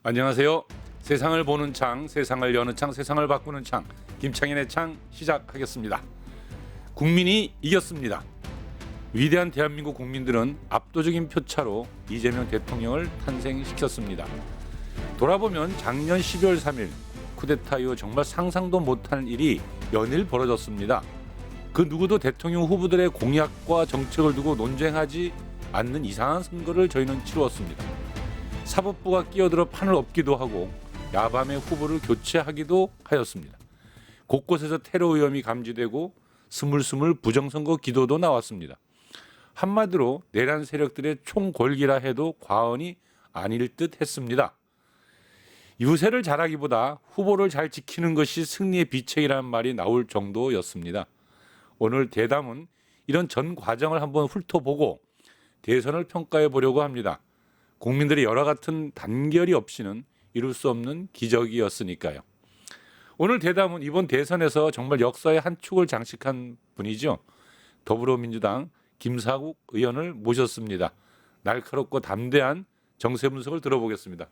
안녕하세요. 세상을 보는 창, 세상을 여는 창, 세상을 바꾸는 창, 김창현의 창 시작하겠습니다. 국민이 이겼습니다. 위대한 대한민국 국민들은 압도적인 표차로 이재명 대통령을 탄생시켰습니다. 돌아보면 작년 12월 3일 쿠데타 이후 정말 상상도 못한 일이 연일 벌어졌습니다. 그 누구도 대통령 후보들의 공약과 정책을 두고 논쟁하지 않는 이상한 선거를 저희는 치루었습니다. 사법부가 끼어들어 판을 엎기도 하고 야밤에 후보를 교체하기도 하였습니다. 곳곳에서 테러 위험이 감지되고 스물스물 부정선거 기도도 나왔습니다. 한마디로 내란 세력들의 총궐기라 해도 과언이 아닐 듯 했습니다. 유세를 잘하기보다 후보를 잘 지키는 것이 승리의 비책이라는 말이 나올 정도였습니다. 오늘 대담은 이런 전 과정을 한번 훑어보고 대선을 평가해 보려고 합니다. 국민들의 여러 같은 단결이 없이는 이룰 수 없는 기적이었으니까요. 오늘 대담은 이번 대선에서 정말 역사의 한 축을 장식한 분이죠. 더불어민주당 김사국 의원을 모셨습니다. 날카롭고 담대한 정세 분석을 들어보겠습니다.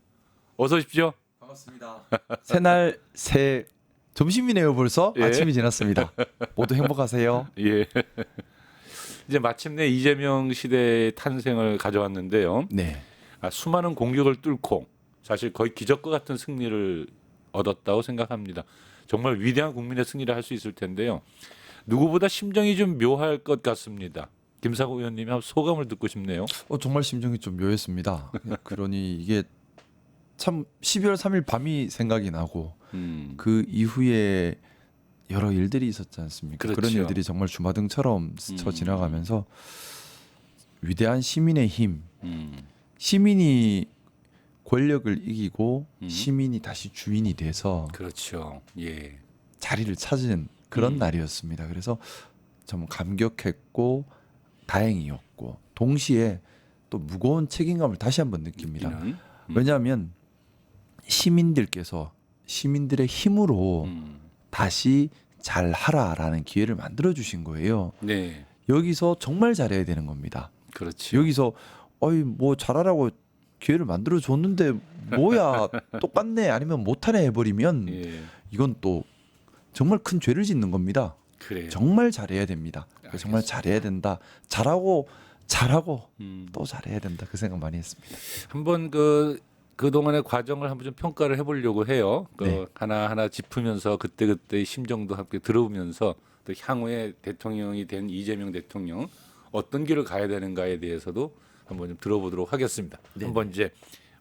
어서 오십시오. 반갑습니다. 새날 새 점심이네요 벌써. 예. 아침이 지났습니다. 모두 행복하세요. 예. 이제 마침내 이재명 시대의 탄생을 가져왔는데요. 네. 수많은 공격을 뚫고 사실 거의 기적과 같은 승리를 얻었다고 생각합니다. 정말 위대한 국민의 승리를 할 수 있을 텐데요. 누구보다 심정이 좀 묘할 것 같습니다. 김사국 의원님이 한번 소감을 듣고 싶네요. 정말 심정이 좀 묘했습니다. 그러니 이게 참 12월 3일 밤이 생각이 나고 그 이후에 여러 일들이 있었지 않습니까? 그렇죠. 그런 일들이 정말 주마등처럼 스쳐 지나가면서 위대한 시민의 힘, 시민이 권력을 이기고 시민이 다시 주인이 돼서 그렇죠. 예. 자리를 찾은 그런 날이었습니다. 그래서 정말 감격했고 다행이었고 동시에 또 무거운 책임감을 다시 한번 느낍니다. 왜냐하면 시민들께서 시민들의 힘으로 다시 잘하라라는 기회를 만들어 주신 거예요. 네. 여기서 정말 잘해야 되는 겁니다. 그렇죠. 여기서 뭐 잘하라고 기회를 만들어 줬는데 뭐야 똑같네 아니면 못하네 해버리면 예. 이건 또 정말 큰 죄를 짓는 겁니다. 그래요. 정말 잘해야 됩니다. 정말 잘해야 된다. 잘하고 또 잘해야 된다. 그 생각 많이 했습니다. 한번 그동안의 과정을 한번 좀 평가를 해보려고 해요. 네. 하나하나 짚으면서 그때그때의 심정도 함께 들어보면서 또 향후에 대통령이 된 이재명 대통령 어떤 길을 가야 되는가에 대해서도 한번 좀 들어보도록 하겠습니다. 네. 한번 이제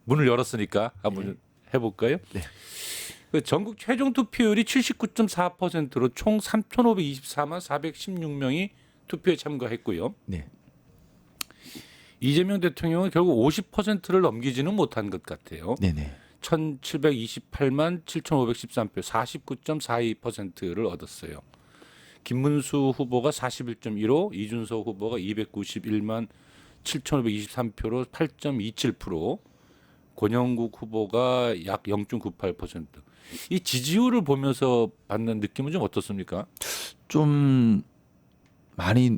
문을 열었으니까 한번 좀 해볼까요? 네. 전국 최종 투표율이 79.4%로 총 3,524만 416명이 투표에 참가했고요. 네. 이재명 대통령은 결국 50%를 넘기지는 못한 것 같아요. 네네. 1,728만 7,513표, 49.42%를 얻었어요. 김문수 후보가 41.15, 이준석 후보가 291만 7,523표로 8.27%, 권영국 후보가 약 0.98%. 이 지지율을 보면서 받는 느낌은 좀 어떻습니까? 좀 많이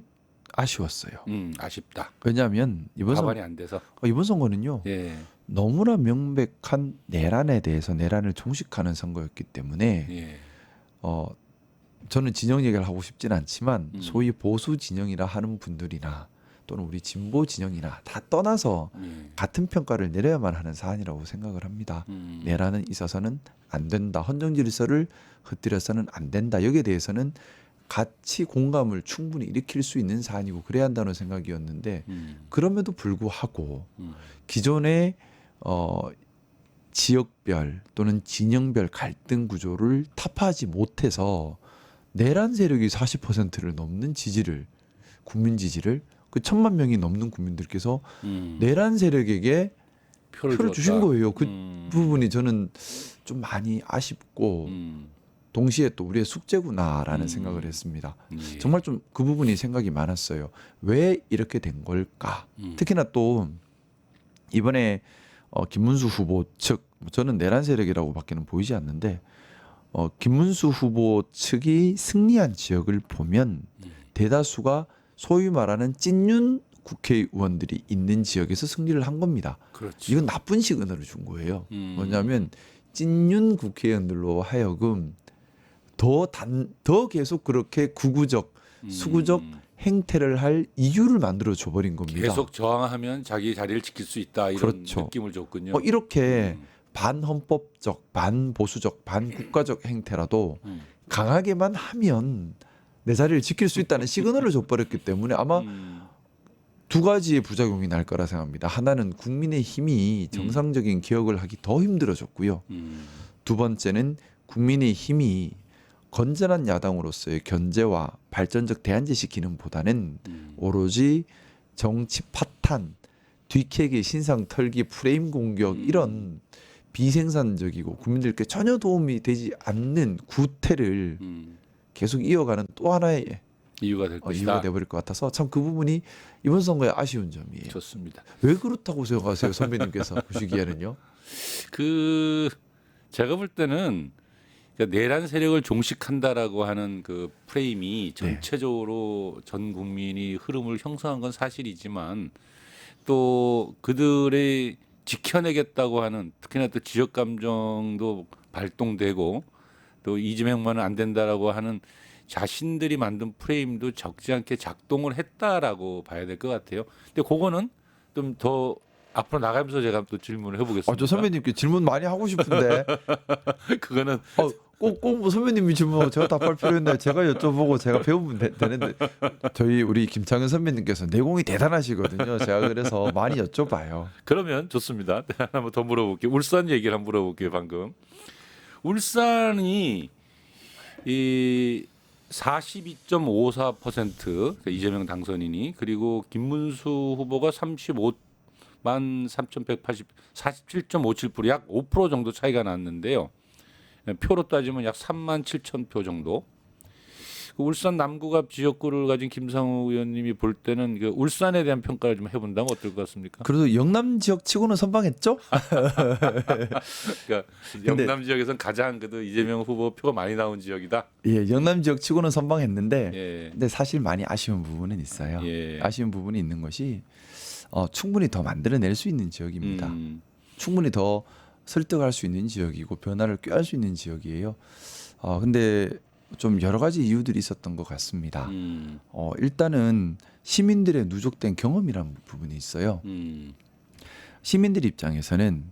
아쉬웠어요. 아쉽다. 왜냐하면 가반이 안 돼서. 이번 선거는요. 예. 너무나 명백한 내란에 대해서 내란을 종식하는 선거였기 때문에 예. 저는 진영 얘기를 하고 싶진 않지만 소위 보수 진영이라 하는 분들이나 또는 우리 진보 진영이나 다 떠나서 예. 같은 평가를 내려야만 하는 사안이라고 생각을 합니다. 내란은 있어서는 안 된다. 헌정 질서를 흩뜨려서는 안 된다. 여기에 대해서는 같이 공감을 충분히 일으킬 수 있는 사안이고 그래야 한다는 생각이었는데 그럼에도 불구하고 기존의 지역별 또는 진영별 갈등 구조를 타파하지 못해서 내란 세력이 40%를 넘는 지지를 국민 지지를 그 1,000만 명이 넘는 국민들께서 내란 세력에게 표를 주신 거예요. 그 부분이 저는 좀 많이 아쉽고 동시에 또 우리의 숙제구나라는 생각을 했습니다. 예. 정말 좀 그 부분이 생각이 많았어요. 왜 이렇게 된 걸까? 특히나 또 이번에 김문수 후보 측 저는 내란 세력이라고밖에는 보이지 않는데 김문수 후보 측이 승리한 지역을 보면 대다수가 소위 말하는 찐윤 국회의원들이 있는 지역에서 승리를 한 겁니다. 그렇죠. 이건 나쁜 시그널을 준 거예요. 음. 뭐냐면 찐윤 국회의원들로 하여금 더 계속 그렇게 구구적 수구적 행태를 할 이유를 만들어 줘버린 겁니다. 계속 저항하면 자기 자리를 지킬 수 있다 이런 그렇죠. 느낌을 줬군요. 이렇게 반헌법적, 반보수적, 반국가적 행태라도 강하게만 하면 내 자리를 지킬 수 있다는 시그널을 줘버렸기 때문에 아마 두 가지의 부작용이 날 거라 생각합니다. 하나는 국민의 힘이 정상적인 개혁을 하기 더 힘들어졌고요. 두 번째는 국민의 힘이 건전한 야당으로서의 견제와 발전적 대안제시 기능보다는 오로지 정치 파탄, 뒤캐기, 신상 털기, 프레임 공격 이런 비생산적이고 국민들께 전혀 도움이 되지 않는 구태를 계속 이어가는 또 하나의 이유가 될 것이다. 이유가 돼버릴 것 같아서 참 그 부분이 이번 선거의 아쉬운 점이에요. 좋습니다. 왜 그렇다고 생각하세요, 선배님께서 보시기에는요? 그 제가 볼 때는 그러니까 내란 세력을 종식한다라고 하는 그 프레임이 전체적으로 전 국민이 흐름을 형성한 건 사실이지만 또 그들의 지켜내겠다고 하는 특히나 또 지역 감정도 발동되고 또 이재명만은 안 된다라고 하는 자신들이 만든 프레임도 적지 않게 작동을 했다라고 봐야 될 것 같아요. 근데 그거는 좀 더 앞으로 나가면서 제가 또 질문을 해보겠습니다. 저 선배님께 질문 많이 하고 싶은데 그거는 꼭 선배님이 질문하고 제가 답할 필요 있나요? 제가 여쭤보고 제가 배우면 되는데 저희 우리 김창현 선배님께서 내공이 대단하시거든요. 제가 그래서 많이 여쭤봐요. 그러면 좋습니다. 한번 더 물어볼게요. 울산 얘기를 한번 물어볼게요. 방금 울산이 이 42.54% 그러니까 이재명 당선인이 그리고 김문수 후보가 35만 3,180 47.57% 약 5% 정도 차이가 났는데요. 표로 따지면 약 3만 7천 표 정도. 그 울산 남구갑 지역구를 가진 김상우 의원님이 볼 때는 그 울산에 대한 평가를 좀 해본다면 어떨 것 같습니까? 그래도 영남 지역 치고는 선방했죠? 그러니까 영남 지역에서는 가장 그래도 이재명 후보 표가 많이 나온 지역이다. 예, 영남 지역 치고는 선방했는데, 예. 근데 사실 많이 아쉬운 부분은 있어요. 예. 아쉬운 부분이 있는 것이 충분히 더 만들어낼 수 있는 지역입니다. 충분히 더 설득할 수 있는 지역이고 변화를 꾀할 수 있는 지역이에요. 근데 좀 여러 가지 이유들이 있었던 것 같습니다. 일단은 시민들의 누적된 경험이라는 부분이 있어요. 시민들 입장에서는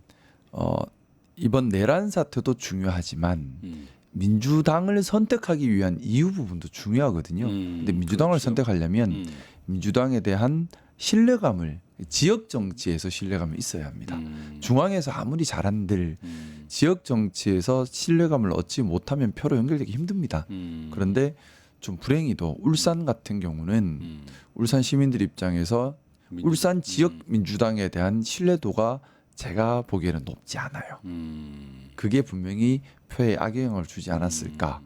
이번 내란 사태도 중요하지만 민주당을 선택하기 위한 이유 부분도 중요하거든요. 근데 민주당을 그렇죠. 선택하려면 민주당에 대한 신뢰감을 지역 정치에서 신뢰감이 있어야 합니다. 중앙에서 아무리 잘한들 지역 정치에서 신뢰감을 얻지 못하면 표로 연결되기 힘듭니다. 그런데 좀 불행히도 울산 같은 경우는 울산 시민들 입장에서 울산 지역 민주당에 대한 신뢰도가 제가 보기에는 높지 않아요. 그게 분명히 표에 악영향을 주지 않았을까.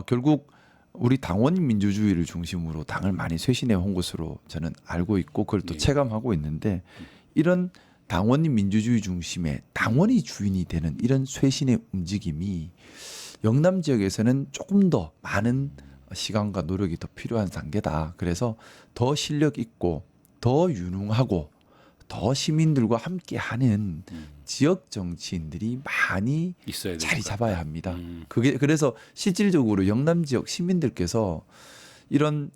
결국 우리 당원 민주주의를 중심으로 당을 많이 쇄신해 온 것으로 저는 알고 있고 그걸 또 체감하고 있는데 이런 당원 민주주의 중심의 당원이 주인이 되는 이런 쇄신의 움직임이 영남 지역에서는 조금 더 많은 시간과 노력이 더 필요한 단계다. 그래서 더 실력 있고 더 유능하고 더 시민들과 함께하는 지역 정치인들이 많이 있어야 자리 잡아야 합니다. 음. 그게 그래서 실질적으로 영남 지역 시민들께서 이런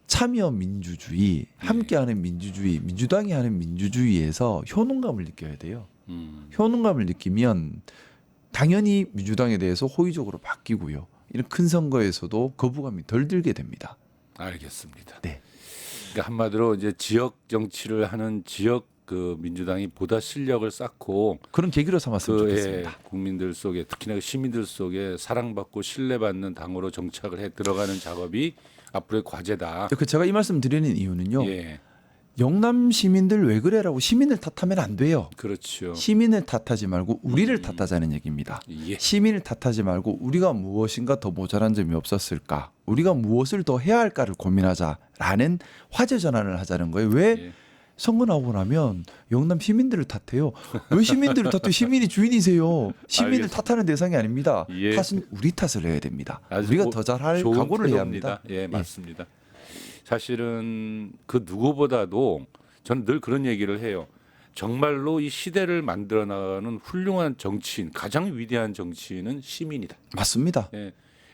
참여 민주주의, 함께하는 민주주의, 민주당이 하는 민주주의에서 효능감을 느껴야 돼요. 효능감을 느끼면 당연히 민주당에 대해서 호의적으로 바뀌고요. 이런 큰 선거에서도 거부감이 덜 들게 됩니다. 알겠습니다. 네. 그러니까 한마디로 이제 지역 정치를 하는 지역 그 민주당이 보다 실력을 쌓고 그런 계기로 삼았으면 그 좋겠습니다. 국민들 속에 특히나 그 시민들 속에 사랑받고 신뢰받는 당으로 정착을 해 들어가는 작업이 앞으로의 과제다. 제가 이 말씀 드리는 이유는요. 예, 영남 시민들 왜 그래라고 시민을 탓하면 안 돼요. 그렇죠. 시민을 탓하지 말고 우리를 탓하자는 얘기입니다. 예, 시민을 탓하지 말고 우리가 무엇인가 더 모자란 점이 없었을까? 우리가 무엇을 더 해야 할까를 고민하자라는 화제 전환을 하자는 거예요. 왜 예. 선거 나오고 나면 영남 시민들을 탓해요? 왜 시민들을 탓해요? 시민이 주인이세요. 시민을 알겠습니다. 탓하는 대상이 아닙니다. 예. 탓은 우리 탓을 해야 됩니다. 아주 우리가 더 잘할 좋은 각오를 해야 태도입니다. 합니다. 예, 맞습니다. 사실은 그 누구보다도 저는 늘 그런 얘기를 해요. 정말로 이 시대를 만들어 나가는 훌륭한 정치인, 가장 위대한 정치인은 시민이다. 맞습니다. 예.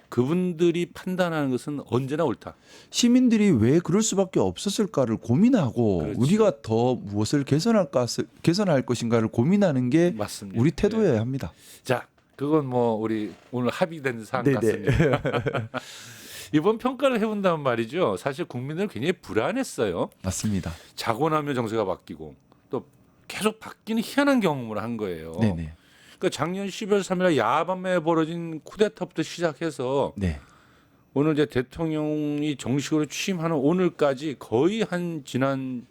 그분들이 판단하는 것은 언제나 옳다. 시민들이 왜 그럴 수밖에 없었을까를 고민하고 그렇죠. 우리가 더 무엇을 개선할 것인가를 고민하는 게 맞습니다. 우리 태도여야 합니다. 자, 그건 뭐 우리 오늘 합의된 사안 네네. 같습니다. 이번 평가를 해본다면 말이죠. 사실 국민들은 굉장히 불안했어요. 맞습니다. 자고 나면 정세가 바뀌고 또 계속 바뀌는 희한한 경험을 한 거예요. 네네. 그러니까 작년 12월 3일 야밤에 벌어진 쿠데타부터 시작해서 네. 오늘 이제 대통령이 정식으로 취임하는 오늘까지 거의 한 지난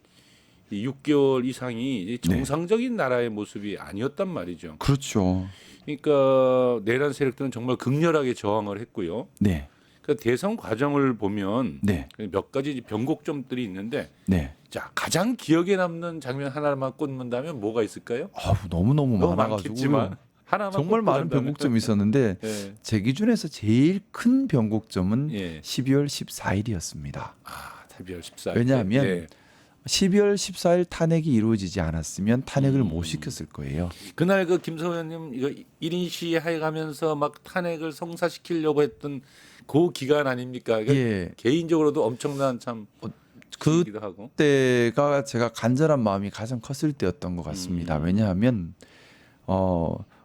6개월 이상이 정상적인 나라의 모습이 아니었단 말이죠. 그렇죠. 그러니까 내란 세력들은 정말 극렬하게 저항을 했고요. 네. 그 대선 과정을 보면 네. 몇 가지 변곡점들이 있는데 네. 자 가장 기억에 남는 장면 하나만 꼽는다면 뭐가 있을까요? 너무너무 너무 많아가지고 많겠지만 하나만 정말 많은 꼽는다면. 변곡점이 있었는데 예. 제 기준에서 제일 큰 변곡점은 예. 12월 14일이었습니다. 아, 12월 14일. 왜냐하면 예. 12월 14일 탄핵이 이루어지지 않았으면 탄핵을 음. 못 시켰을 거예요. 그날 그 김성호 의원님 이거 1인 시위 해가면서 막 탄핵을 성사시키려고 했던 그 기간 아닙니까? 그러니까 예. 개인적으로도 엄청난 참 기도 하고. 그때가 제가 간절한 마음이 가장 컸을 때였던 것 같습니다. 왜냐하면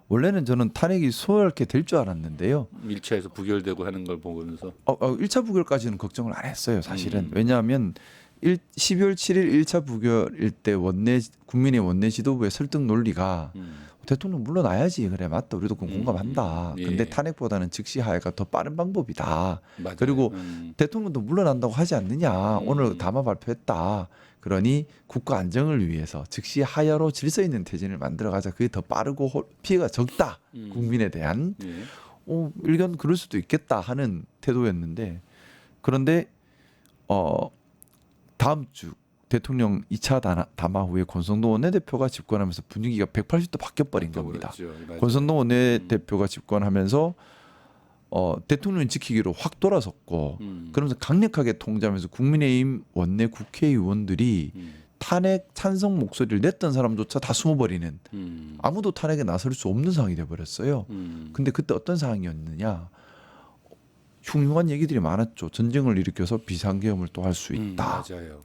원래는 저는 탄핵이 수월하게 될 줄 알았는데요. 1차에서 부결되고 하는 걸 보면서 1차 부결까지는 걱정을 안 했어요. 사실은. 음. 왜냐하면 12월 7일 1차 부결일 때 국민의 원내 지도부의 설득 논리가 대통령 물러나야지. 그래 맞다. 우리도 그건 공감한다. 예. 근데 탄핵보다는 즉시 하해가 더 빠른 방법이다. 맞아요. 그리고 대통령도 물러난다고 하지 않느냐. 오늘 담화 발표했다. 그러니 국가 안정을 위해서 즉시 하야로 질서 있는 퇴진을 만들어가자. 그게 더 빠르고 피해가 적다. 국민에 대한 예. 일견 그럴 수도 있겠다 하는 태도였는데 그런데 다음 주 대통령 2차 담화 후에 권성동 원내대표가 집권하면서 분위기가 180도 바뀌어버린 겁니다. 맞아요. 권성동 원내대표가 집권하면서 대통령 지키기로 확 돌아섰고 그러면서 강력하게 통제하면서 국민의힘 원내 국회의원들이 탄핵 찬성 목소리를 냈던 사람조차 다 숨어버리는 아무도 탄핵에 나설 수 없는 상황이 돼버렸어요. 근데 그때 어떤 상황이었느냐. 흉흉한 얘기들이 많았죠. 전쟁을 일으켜서 비상계엄을 또 할 수 있다. 맞아요.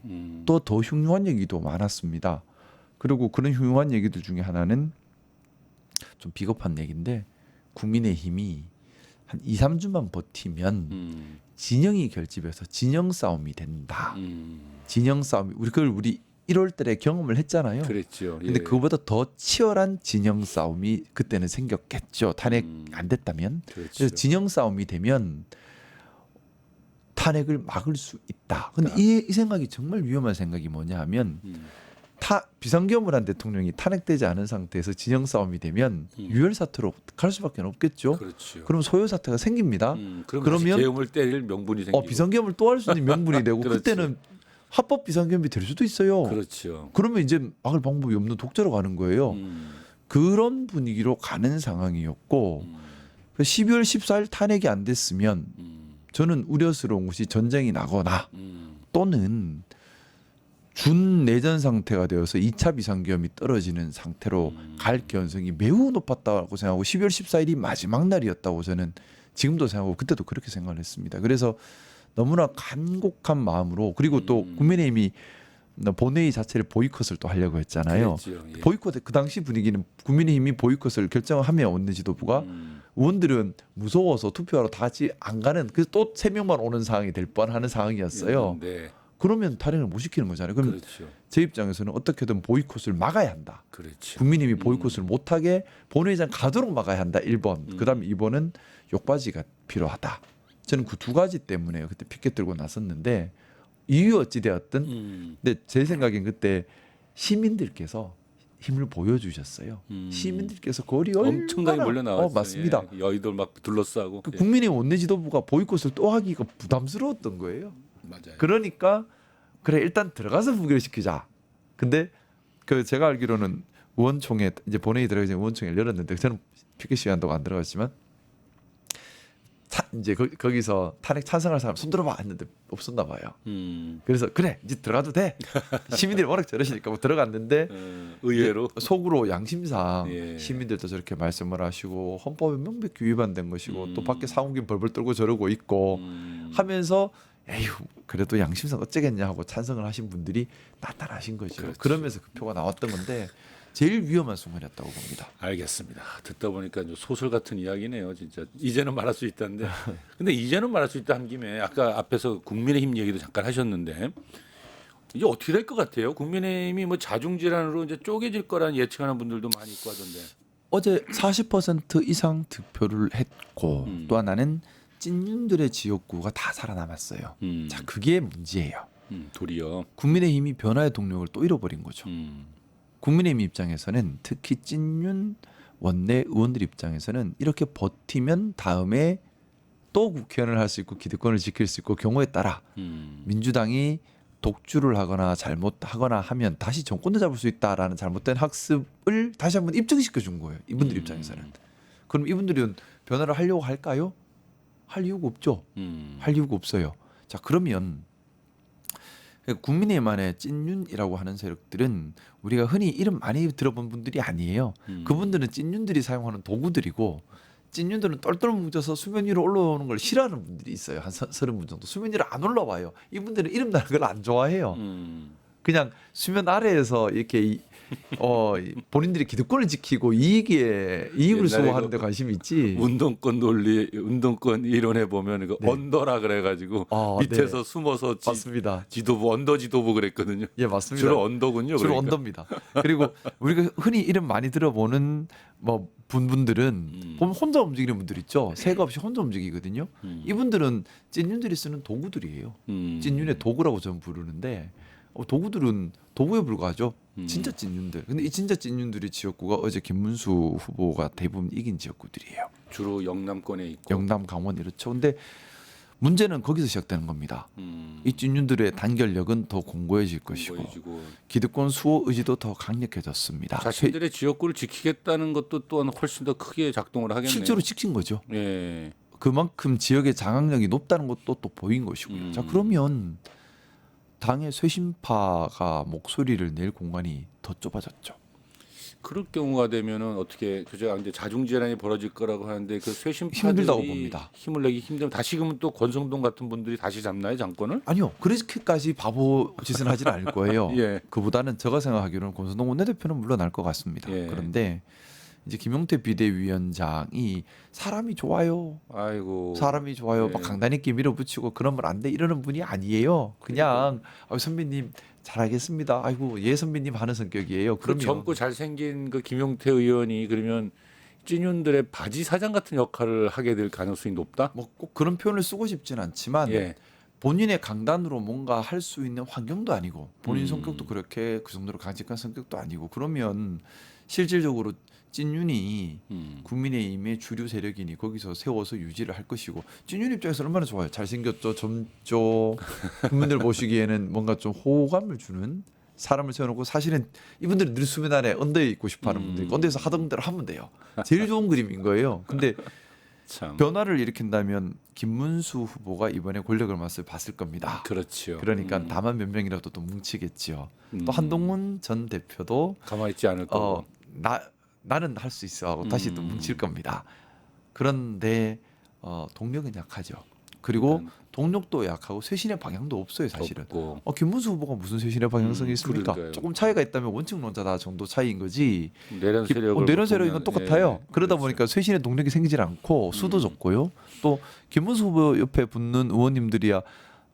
또 더 흉흉한 얘기도 많았습니다. 그리고 그런 흉흉한 얘기들 중에 하나는 좀 비겁한 얘기인데 국민의힘이 한 2, 3주만 버티면 진영이 결집해서 진영 싸움이 된다. 진영 싸움이 우리 1월 달에 경험을 했잖아요. 그랬죠. 근데 예. 그거보다 더 치열한 진영 싸움이 그때는 생겼겠죠. 탄핵 안 됐다면. 그렇죠. 그래서 진영 싸움이 되면 탄핵을 막을 수 있다. 근데 이 생각이 정말 위험한 생각이 뭐냐 하면 비상계엄을 한 대통령이 탄핵되지 않은 상태에서 진영 싸움이 되면 유혈 사태로 갈 수밖에 없겠죠. 그렇죠. 그럼 소요 사태가 생깁니다. 그러면 계엄을 때릴 명분이 생기고. 비상계엄을 또 할 수 있는 명분이 되고 그렇지. 그때는 합법 비상계엄이 될 수도 있어요. 그렇죠. 그러면 이제 막을 방법이 없는 독재로 가는 거예요. 그런 분위기로 가는 상황이었고 12월 14일 탄핵이 안 됐으면 저는 우려스러운 것이 전쟁이 나거나 또는 준내전 상태가 되어서 2차 비상계엄이 떨어지는 상태로 갈 가능성이 매우 높았다고 생각하고 12월 14일이 마지막 날이었다고 저는 지금도 생각하고 그때도 그렇게 생각을 했습니다. 그래서 너무나 간곡한 마음으로 그리고 또 국민의힘이 본회의 자체를 보이콧을 또 하려고 했잖아요. 그랬죠. 예. 보이콧 그 당시 분위기는 국민의힘이 보이콧을 결정하면 원내 지도부가 의원들은 무서워서 투표하러 다 같이 안 가는 그래서 또 3명만 오는 상황이 될 뻔하는 상황이었어요. 네. 그러면 탄핵을 못 시키는 거잖아요. 그럼 그렇죠. 제 입장에서는 어떻게든 보이콧을 막아야 한다. 그렇죠. 국민의힘이 보이콧을 못하게 본회의장 가도록 막아야 한다. 1번. 그다음에 2번은 욕바지가 필요하다. 저는 그 두 가지 때문에 그때 피켓 들고 나섰는데 이유 어찌 되었든 근데 제 생각엔 그때 시민들께서 힘을 보여주셨어요. 시민들께서 거리 엄청나게 몰려 나왔어요. 맞습니다. 예. 여의도를 막 둘러싸고. 그 예. 국민의 원내 지도부가 보이콧을 또 하기가 부담스러웠던 거예요. 맞아요. 그러니까 그래 일단 들어가서 부결시키자. 근데 그 제가 알기로는 의원총회 이제 본회의 들어가기 전에 의원총회를 열었는데 저는 피켓 시위한다고 안 들어갔지만 이제 거기서 탄핵 찬성할 사람 손 들어봐 했는데 없었나 봐요. 음. 그래서 그래 이제 들어가도 돼. 시민들이 워낙 저러시니까 뭐 들어갔는데 의외로 속으로 양심상 예. 시민들도 저렇게 말씀을 하시고 헌법에 명백히 위반된 것이고 또 밖에 상욱인 벌벌 떨고 저러고 있고 하면서 에휴 그래도 양심상 어쩌겠냐 하고 찬성을 하신 분들이 나타나신 거죠. 그렇지. 그러면서 그 표가 나왔던 건데 제일 위험한 순간이었다고 봅니다. 알겠습니다. 듣다 보니까 좀 소설 같은 이야기네요, 진짜. 이제는 말할 수 있다는데, 근데 이제는 말할 수 있다 한 김에 아까 앞에서 국민의힘 얘기도 잠깐 하셨는데 이제 어떻게 될 것 같아요? 국민의힘이 뭐 자중질환으로 이제 쪼개질 거라는 예측하는 분들도 많이 있고 하던데. 어제 40% 이상 득표를 했고 또 하나는 찐윤들의 지역구가 다 살아남았어요. 자 그게 문제예요. 도리어. 국민의힘이 변화의 동력을 또 잃어버린 거죠. 국민의힘 입장에서는 특히 찐윤 원내 의원들 입장에서는 이렇게 버티면 다음에 또 국회의원을 할 수 있고 기득권을 지킬 수 있고 경우에 따라 민주당이 독주를 하거나 잘못하거나 하면 다시 정권도 잡을 수 있다라는 잘못된 학습을 다시 한번 입증시켜 준 거예요. 이분들 입장에서는. 그럼 이분들은 변화를 하려고 할까요? 할 이유가 없죠. 할 이유가 없어요. 자 그러면 국민의힘 안에 찐윤이라고 하는 세력들은 우리가 흔히 이름 많이 들어본 분들이 아니에요. 그분들은 찐윤들이 사용하는 도구들이고 찐윤들은 똘똘 뭉쳐서 수면 위로 올라오는 걸 싫어하는 분들이 있어요. 한 30분 정도 수면 위로 안 올라와요. 이분들은 이름 나는 걸 안 좋아해요. 그냥 수면 아래에서 이렇게 본인들이 기득권을 지키고 이익을 옛날에 수호하는 데 관심이 있지. 운동권 논리, 운동권 이론에 보면 그 네. 언더라 그래가지고 아, 밑에서 네. 숨어서 맞습니다. 지도부 언더 지도부 그랬거든요. 예, 맞습니다. 주로 언더군요. 주로 그러니까. 언더입니다. 그리고 우리가 흔히 이름 많이 들어보는 뭐 분들은 보면 혼자 움직이는 분들 있죠. 새가 없이 혼자 움직이거든요. 이분들은 찐윤들이 쓰는 도구들이에요. 찐윤의 도구라고 저는 부르는데 도구들은 도구에 불과하죠. 진짜 찐윤들. 근데 이 진짜 찐윤들의 지역구가 어제 김문수 후보가 대부분 이긴 지역구들이에요. 주로 영남권에 있고. 영남, 강원 이렇죠. 근데 문제는 거기서 시작되는 겁니다. 이 찐윤들의 단결력은 더 공고해질 것이고 보여지고 기득권 수호 의지도 더 강력해졌습니다. 자신들의 지역구를 지키겠다는 것도 또한 훨씬 더 크게 작동을 하겠네요. 실제로 지킨 거죠. 예. 그만큼 지역의 장악력이 높다는 것도 또 보인 것이고요. 자 그러면 당의 쇄신파가 목소리를 낼 공간이 더 좁아졌죠. 그럴 경우가 되면은 어떻게 그저 이제 자중질환이 벌어질 거라고 하는데 그 쇄신파들이 힘들다고 봅니다. 힘을 내기 힘들면 다시금은 또 권성동 같은 분들이 다시 잡나요 정권을? 아니요, 그렇게까지 바보 짓은 하지는 않을 거예요. 예. 그보다는 제가 생각하기로는 권성동 원내대표는 물러날 것 같습니다. 예. 그런데 이제 김용태 비대위원장이 사람이 좋아요. 아이고. 사람이 좋아요. 네. 막 강단 있게 밀어붙이고 그러면 안 돼 이러는 분이 아니에요. 그냥 선배님 잘하겠습니다. 아이고 예 선배님 하는 성격이에요. 그 그러면 젊고 잘생긴 그 김용태 의원이 그러면 찐윤들의 바지 사장 같은 역할을 하게 될 가능성이 높다? 뭐 꼭 그런 표현을 쓰고 싶진 않지만 예. 본인의 강단으로 뭔가 할 수 있는 환경도 아니고 본인 성격도 그렇게 그 정도로 강직한 성격도 아니고 그러면 실질적으로 찐윤이 국민의힘의 주류 세력이니 거기서 세워서 유지를 할 것이고 찐윤 입장에서 얼마나 좋아요. 잘생겼죠, 젊죠. 국민들 보시기에는 뭔가 좀 호감을 주는 사람을 세워놓고 사실은 이분들은 늘 수면 아래 언더에 있고 싶어하는 분들 언더에서 하던 대로 하면 돼요. 제일 좋은 그림인 거예요. 근데 참. 변화를 일으킨다면 김문수 후보가 이번에 권력을 맛을 봤을 겁니다. 그렇죠. 그러니까 다만 몇 명이라도 또 뭉치겠지요. 또 한동훈 전 대표도 가만히 있지 않을 거고. 나는 할 수 있어 하고 다시 또 뭉칠 겁니다. 그런데 동력은 약하죠. 그리고 동력도 약하고 쇄신의 방향도 없어요, 사실은. 없고. 김문수 후보가 무슨 쇄신의 방향성이 있습니까? 그러니까요. 조금 차이가 있다면 원칙론자다 정도 차이인 거지. 내란 세력을 내란 세력인 보면, 건 똑같아요. 예, 그러다 그렇죠. 보니까 쇄신의 동력이 생기질 않고 수도 적고요. 또 김문수 후보 옆에 붙는 의원님들이야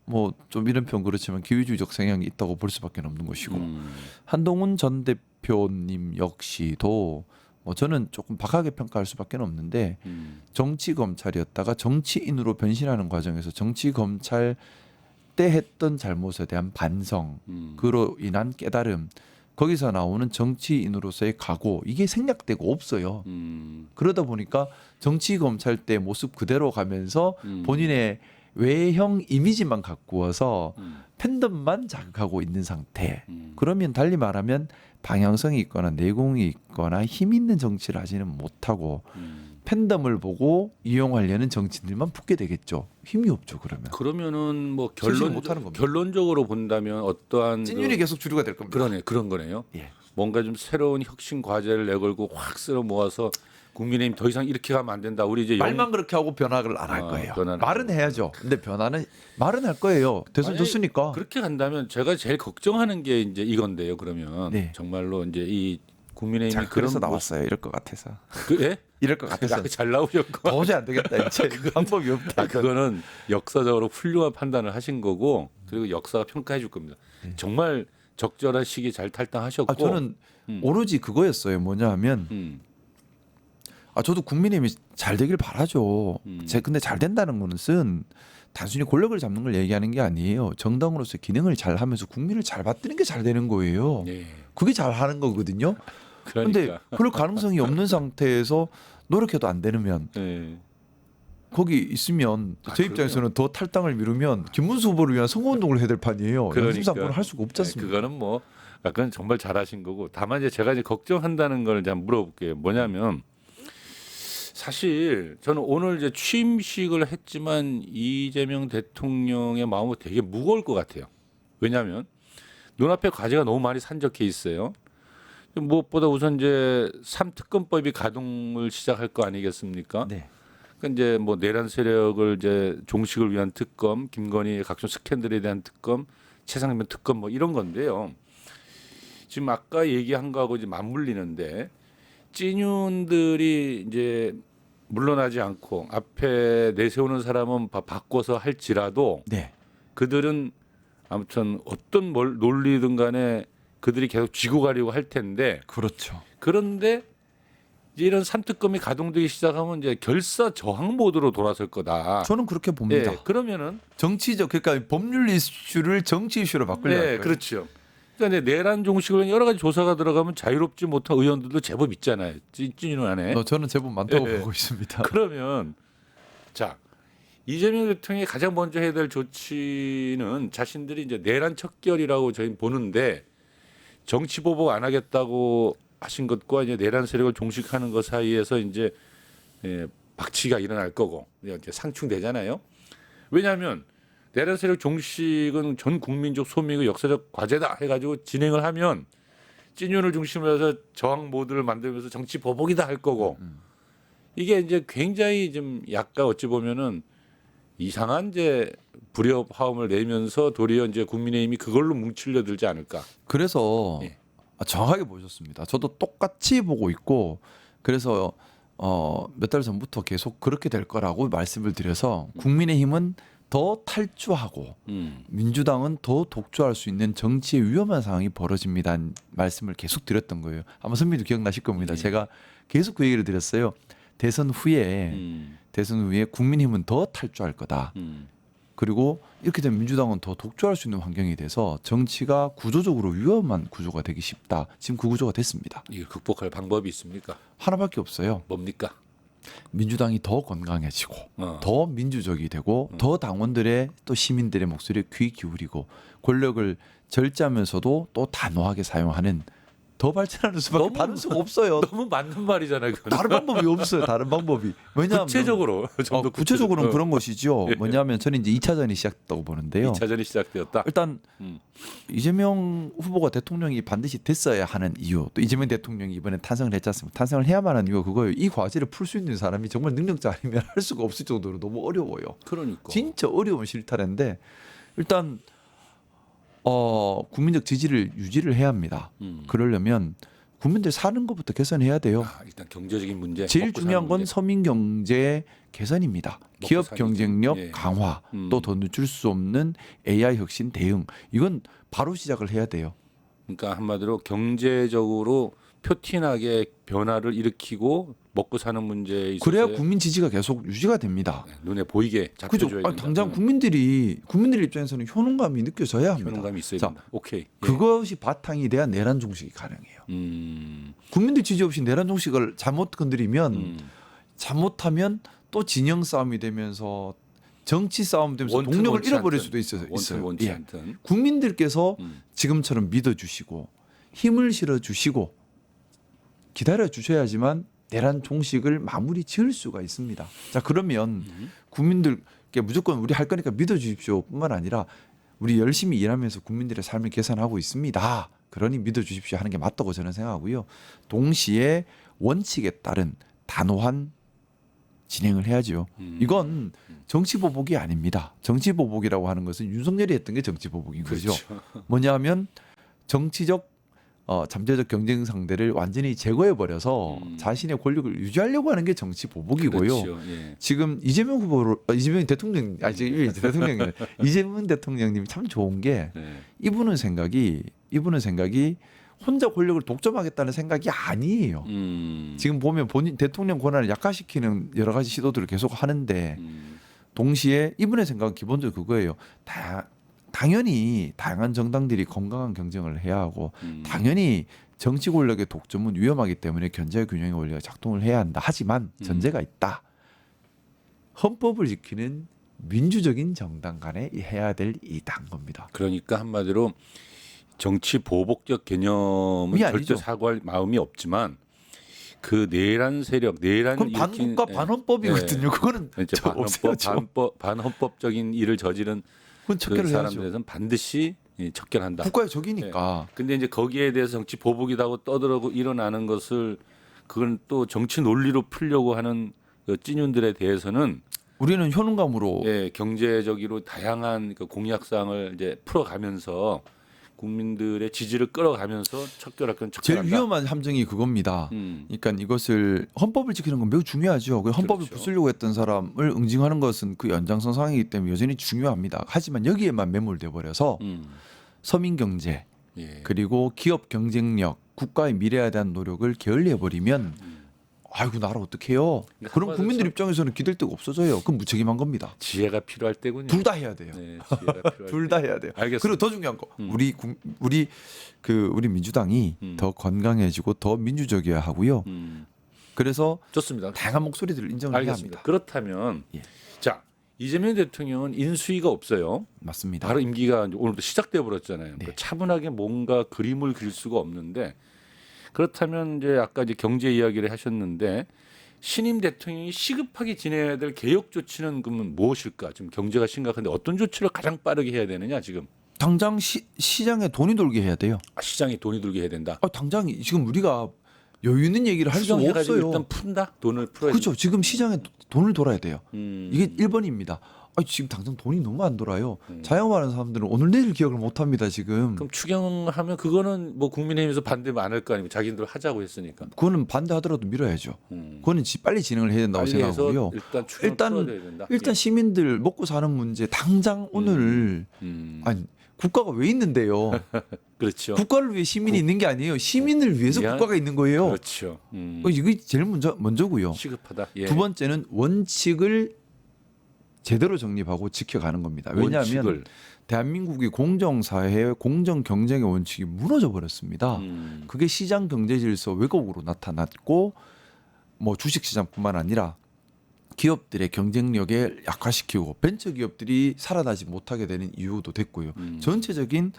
뭐 좀 이런 표현 그렇지만 기회주의적 성향이 있다고 볼 수밖에 없는 것이고 한동훈 전 대표님 역시도 뭐 저는 조금 박하게 평가할 수밖에 없는데 정치 검찰이었다가 정치인으로 변신하는 과정에서 정치 검찰 때 했던 잘못에 대한 반성, 그로 인한 깨달음, 거기서 나오는 정치인으로서의 각오 이게 생략되고 없어요. 그러다 보니까 정치 검찰 때 모습 그대로 가면서 본인의 외형 이미지만 가꾸어서 팬덤만 자극하고 있는 상태. 그러면 달리 말하면 방향성이 있거나 내공이 있거나 힘 있는 정치를 하지는 못하고 팬덤을 보고 이용하려는 정치인들만 붙게 되겠죠. 힘이 없죠 그러면. 그러면은 뭐 소식을 못하는 겁니다. 결론적으로 본다면 어떠한 찐윤이 계속 주류가 될 겁니다. 그런 거네요. 예. 뭔가 좀 새로운 혁신 과제를 내걸고 확 쓸어 모아서 국민의힘 더 이상 이렇게 가면 안 된다. 우리 이제 말만 그렇게 하고 변화를 안 할 거예요. 변화는 말은 해야죠. 근데 말은 할 거예요. 대선 만약에 졌으니까. 그렇게 간다면 제가 제일 걱정하는 게 이제 이건데요. 그러면 네. 정말로 이제 이 국민의힘이 자, 그래서 그런 나왔어요. 이럴 것 같아서. 예? 이럴 것 같아서. 잘 나오셨고. 도저히 안 되겠다. 이제 방법이 없다. 그거는 역사적으로 훌륭한 판단을 하신 거고 그리고 역사가 평가해 줄 겁니다. 정말 적절한 시기에 잘 탈당하셨고. 저는 오로지 그거였어요. 뭐냐 하면 저도 국민의힘이 잘 되길 바라죠. 근데 잘 된다는 것은 단순히 권력을 잡는 걸 얘기하는 게 아니에요. 정당으로서 기능을 잘 하면서 국민을 잘 받드는 게 잘 되는 거예요. 네. 그게 잘 하는 거거든요. 그런데 그러니까. 그럴 가능성이 없는 상태에서 노력해도 안 되면 네. 거기 있으면 제 입장에서는 더 탈당을 미루면 김문수 후보를 위한 선거운동을 해야 될 판이에요. 연습상권을 할 수가 없지 않습니까? 그거는 뭐 약간 정말 잘하신 거고 다만 이제 제가 이제 걱정한다는 걸 이제 한번 물어볼게요. 뭐냐면 사실 저는 오늘 이제 취임식을 했지만 이재명 대통령의 마음은 되게 무거울 것 같아요. 왜냐하면 눈앞에 과제가 너무 많이 산적해 있어요. 무엇보다 우선 이제 3특검법이 가동을 시작할 거 아니겠습니까? 네. 그러니까 이제 뭐 내란 세력을 이제 종식을 위한 특검, 김건희의 각종 스캔들에 대한 특검, 최상면 특검 뭐 이런 건데요. 지금 아까 얘기한 거하고 이제 맞물리는데 찐윤들이 이제 물러나지 않고 앞에 내세우는 사람은 바꿔서 할지라도 네. 그들은 아무튼 어떤 논리든 간에 그들이 계속 쥐고 가려고 할 텐데 그렇죠. 그런데 이제 이런 삼특검이 가동되기 시작하면 이제 결사 저항 모드로 돌아설 거다. 저는 그렇게 봅니다. 예, 그러면은 정치적 그러니까 법률 이슈를 정치 이슈로 바꾸려고 네, 그렇죠. 그러니까 이제 내란 종식을 여러 가지 조사가 들어가면 자유롭지 못한 의원들도 제법 있잖아요. 찐윤 안에. 저는 제법 많다고 예. 보고 있습니다. 그러면 자 이재명 대통령이 가장 먼저 해야 될 조치는 자신들이 이제 내란 척결이라고 저희는 보는데 정치 보복 안 하겠다고 하신 것과 이제 내란 세력을 종식하는 것 사이에서 이제 박치가 일어날 거고 이제 상충되잖아요. 왜냐하면 내란 세력 종식은 전 국민적 소명이고 역사적 과제다 해가지고 진행을 하면 찐윤을 중심으로 해서 저항 모드를 만들면서 정치 보복이다 할 거고 이게 이제 굉장히 좀 약간 어찌 보면은 이상한 이제 불협화음을 내면서 도리어 이제 국민의힘이 그걸로 뭉치려 들지 않을까. 그래서 예. 정확하게 보셨습니다. 저도 똑같이 보고 있고 그래서 몇 달 전부터 계속 그렇게 될 거라고 말씀을 드려서 국민의힘은 더 탈주하고 민주당은 더 독주할 수 있는 정치의 위험한 상황이 벌어집니다는 말씀을 계속 드렸던 거예요. 아마 선배도 기억나실 겁니다. 네. 제가 계속 그 얘기를 드렸어요. 대선 후에 국민의힘은 더 탈주할 거다. 그리고 이렇게 되면 민주당은 더 독주할 수 있는 환경이 돼서 정치가 구조적으로 위험한 구조가 되기 쉽다. 지금 그 구조가 됐습니다. 이걸 극복할 방법이 있습니까? 하나밖에 없어요. 뭡니까? 민주당이 더 건강해지고 어. 더 민주적이 되고 더 당원들의 또 시민들의 목소리에 귀 기울이고 권력을 절제하면서도 또 단호하게 사용하는 더 발전하는 수밖에 너무 다른 수가 없어요. 너무 맞는 말이잖아요. 그건. 다른 방법이 없어요. 다른 방법이. 왜냐하면 구체적으로 좀 더 구체적으로는 그런 것이죠. 뭐냐면 저는 이제 2차전이 시작됐다고 보는데요. 2차전이 시작되었다. 일단 음. 이재명 후보가 대통령이 반드시 됐어야 하는 이유, 또 이재명 대통령이 이번에 탄생을 했지 않습니까? 탄생을 해야만 하는 이유가 그거예요. 이 과제를 풀 수 있는 사람이 정말 능력자 아니면 할 수가 없을 정도로 너무 어려워요. 그러니까. 진짜 어려운 실타래인데 일단 국민적 지지를 유지를 해야 합니다. 그러려면 국민들 사는 것부터 개선해야 돼요. 일단 경제적인 문제. 제일 먹고 중요한 사는 건 문제. 서민 경제 개선입니다. 기업 사는 경쟁력 예. 강화, 또 더 늦출 수 없는 AI 혁신 대응. 이건 바로 시작을 해야 돼요. 그러니까 한마디로 경제적으로 표티나게 변화를 일으키고 먹고 사는 문제에 있어서 그래야 국민 지지가 계속 유지가 됩니다. 눈에 보이게 그죠? 잡혀줘야 된다. 당장 국민들 입장에서는 효능감이 느껴져야 합니다. 효능감이 있어야 자, 된다. 오케이. 예. 그것이 바탕이 돼야 내란 종식이 가능해요. 국민들 지지 없이 내란 종식을 잘못 건드리면 잘못하면 또 진영 싸움이 되면서 정치 싸움 되면서 원튼 동력을 원치 잃어버릴 않든. 수도 있어요. 원튼 원치 예. 않든. 국민들께서 지금처럼 믿어주시고 힘을 실어주시고 기다려 주셔야지만 내란 종식을 마무리 지을 수가 있습니다. 자, 그러면 국민들께 무조건 우리 할 거니까 믿어주십시오뿐만 아니라 우리 열심히 일하면서 국민들의 삶을 개선하고 있습니다. 그러니 믿어주십시오 하는 게 맞다고 저는 생각하고요. 동시에 원칙에 따른 단호한 진행을 해야죠. 이건 정치 보복이 아닙니다. 정치 보복이라고 하는 것은 윤석열이 했던 게 정치 보복인 거죠. 뭐냐면 정치적 잠재적 경쟁 상대를 완전히 제거해 버려서 자신의 권력을 유지하려고 하는 게 정치 보복이고요. 그렇죠. 예. 지금 이재명 후보로 이재명 대통령 지금 대통령 이재명 대통령님이 참 좋은 게 네. 이분은 생각이 혼자 권력을 독점하겠다는 생각이 아니에요. 지금 보면 본인 대통령 권한을 약화시키는 여러 가지 시도들을 계속 하는데 동시에 이분의 생각은 기본적으로 그거예요. 당연히 다양한 정당들이 건강한 경쟁을 해야 하고 당연히 정치 권력의 독점은 위험하기 때문에 견제 균형의 원리가 작동을 해야 한다. 하지만 전제가 있다. 헌법을 지키는 민주적인 정당 간에 해야 될 일이다 겁니다. 그러니까 한마디로 정치 보복적 개념은 절대 사과할 마음이 없지만 그 내란 세력, 내란 그건 반국가 반헌법이거든요. 그거는 반헌법적인 일을 저지른 그 사람들에 대해서는 반드시 척결한다. 국가의 적이니까. 근데 이제 거기에 대해서 정치 보복이라고 떠들고 일어나는 것을 그건 또 정치 논리로 풀려고 하는 그 찐윤들에 대해서는 우리는 효능감으로 경제적으로 다양한 그 공약상을 이제 풀어가면서 국민들의 지지를 끌어가면서 척결할 건 척결한다. 제일 위험한 함정이 그겁니다. 그러니까 이것을 헌법을 지키는 건 매우 중요하죠. 그 헌법을 부수려고 했던 사람을 응징하는 것은 그 연장선 상황이기 때문에 여전히 중요합니다. 하지만 여기에만 매몰돼 버려서 서민 경제 그리고 기업 경쟁력, 국가의 미래에 대한 노력을 게을리해 버리면 아이고 나라 어떡해요. 그럼 국민들 입장에서는 기댈 데가 없어져요. 그럼 무책임한 겁니다. 지혜가 필요할 때군요. 둘 다 해야 돼요. 네, 지혜가 필요할 둘 다 해야 돼요. 알겠습니다. 그리고 더 중요한 거, 우리 민주당이 더 건강해지고 더 민주적이어야 하고요. 그래서 좋습니다. 다양한 목소리들을 인정을 해야 합니다. 그렇다면 자 이재명 대통령은 인수위가 없어요. 맞습니다. 바로 임기가 오늘부터 시작돼 버렸잖아요. 네. 그러니까 차분하게 뭔가 그림을 그릴 수가 없는데 그렇다면 이제 아까 이제 경제 이야기를 하셨는데 신임 대통령이 시급하게 진행해야 될 개혁 조치는 그러면 무엇일까? 지금 경제가 심각한데 어떤 조치를 가장 빠르게 해야 되느냐 지금? 당장 시장에 돈이 돌게 해야 돼요. 시장에 돈이 들게 해야 된다. 당장 지금 우리가 여유 있는 얘기를 할 수가 없어요. 일단 푼다. 돈을 풀어야 그렇죠. 지금 시장에 돈을 돌아야 돼요. 이게 1번입니다. 지금 당장 돈이 너무 안 돌아요. 자영업하는 사람들은 오늘 내일 기억을 못 합니다. 지금. 그럼 추경하면 그거는 뭐 국민의힘에서 반대 많을 거 아니고 자기들 하자고 했으니까. 그거는 반대하더라도 밀어야죠. 그거는 빨리 진행을 해야 된다고 생각하고요. 일단 시민들 먹고 사는 문제 당장 오늘 아니 국가가 왜 있는데요? 그렇죠. 국가를 위해 시민이 있는 게 아니에요. 시민을 위해서 국가가 있는 거예요. 그렇죠. 이게 제일 먼저고요. 시급하다. 두 번째는 원칙을 제대로 정립하고 지켜가는 겁니다. 왜냐하면 대한민국이 공정사회의 공정 경쟁의 원칙이 무너져 버렸습니다. 그게 시장 경제 질서 왜곡으로 나타났고 뭐 주식시장뿐만 아니라 기업들의 경쟁력에 약화시키고 벤처 기업들이 살아나지 못하게 되는 이유도 됐고요. 전체적인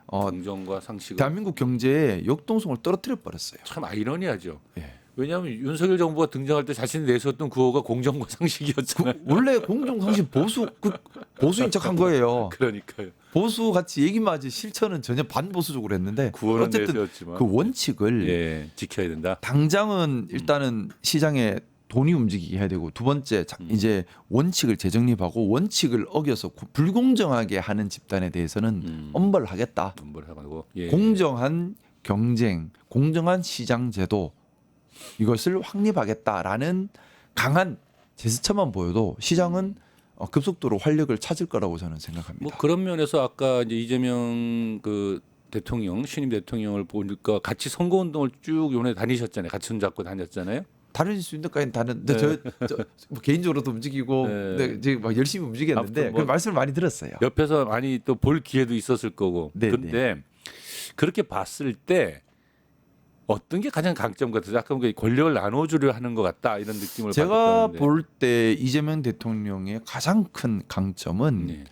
공정과 상식 대한민국 경제의 역동성을 떨어뜨려 버렸어요. 참 아이러니하죠. 예. 왜냐하면 윤석열 정부가 등장할 때 자신이 내세웠던 구호가 공정과 상식이었잖아요. 원래 공정 상식 보수인 척한 거예요. 그러니까요. 보수 같이 얘기만 하지 실천은 전혀 반보수적으로 했는데 구호는 어쨌든 내세웠지만 그 원칙을 지켜야 된다. 당장은 일단은 시장에 돈이 움직이게 해야 되고 두 번째 이제 원칙을 재정립하고 원칙을 어겨서 불공정하게 하는 집단에 대해서는 엄벌하겠다. 엄벌하고 공정한 경쟁, 공정한 시장 제도 이것을 확립하겠다라는 강한 제스처만 보여도 시장은 급속도로 활력을 찾을 거라고 저는 생각합니다. 뭐 그런 면에서 아까 이제 이재명 그 대통령 신임 대통령을 보니까 같이 선거운동을 쭉 요번에 다니셨잖아요. 같이 손잡고 다녔잖아요. 다른 수 있는 데까지는 다른데 저 뭐 개인적으로도 움직이고 이제 막 열심히 움직였는데 그 말씀을 많이 들었어요. 옆에서 많이 또 볼 기회도 있었을 거고. 그런데 그렇게 봤을 때 어떤 게 가장 강점 같아요? 아까 권력을 나눠주려 하는 것 같다 이런 느낌을 제가 볼 때 이재명 대통령의 가장 큰 강점은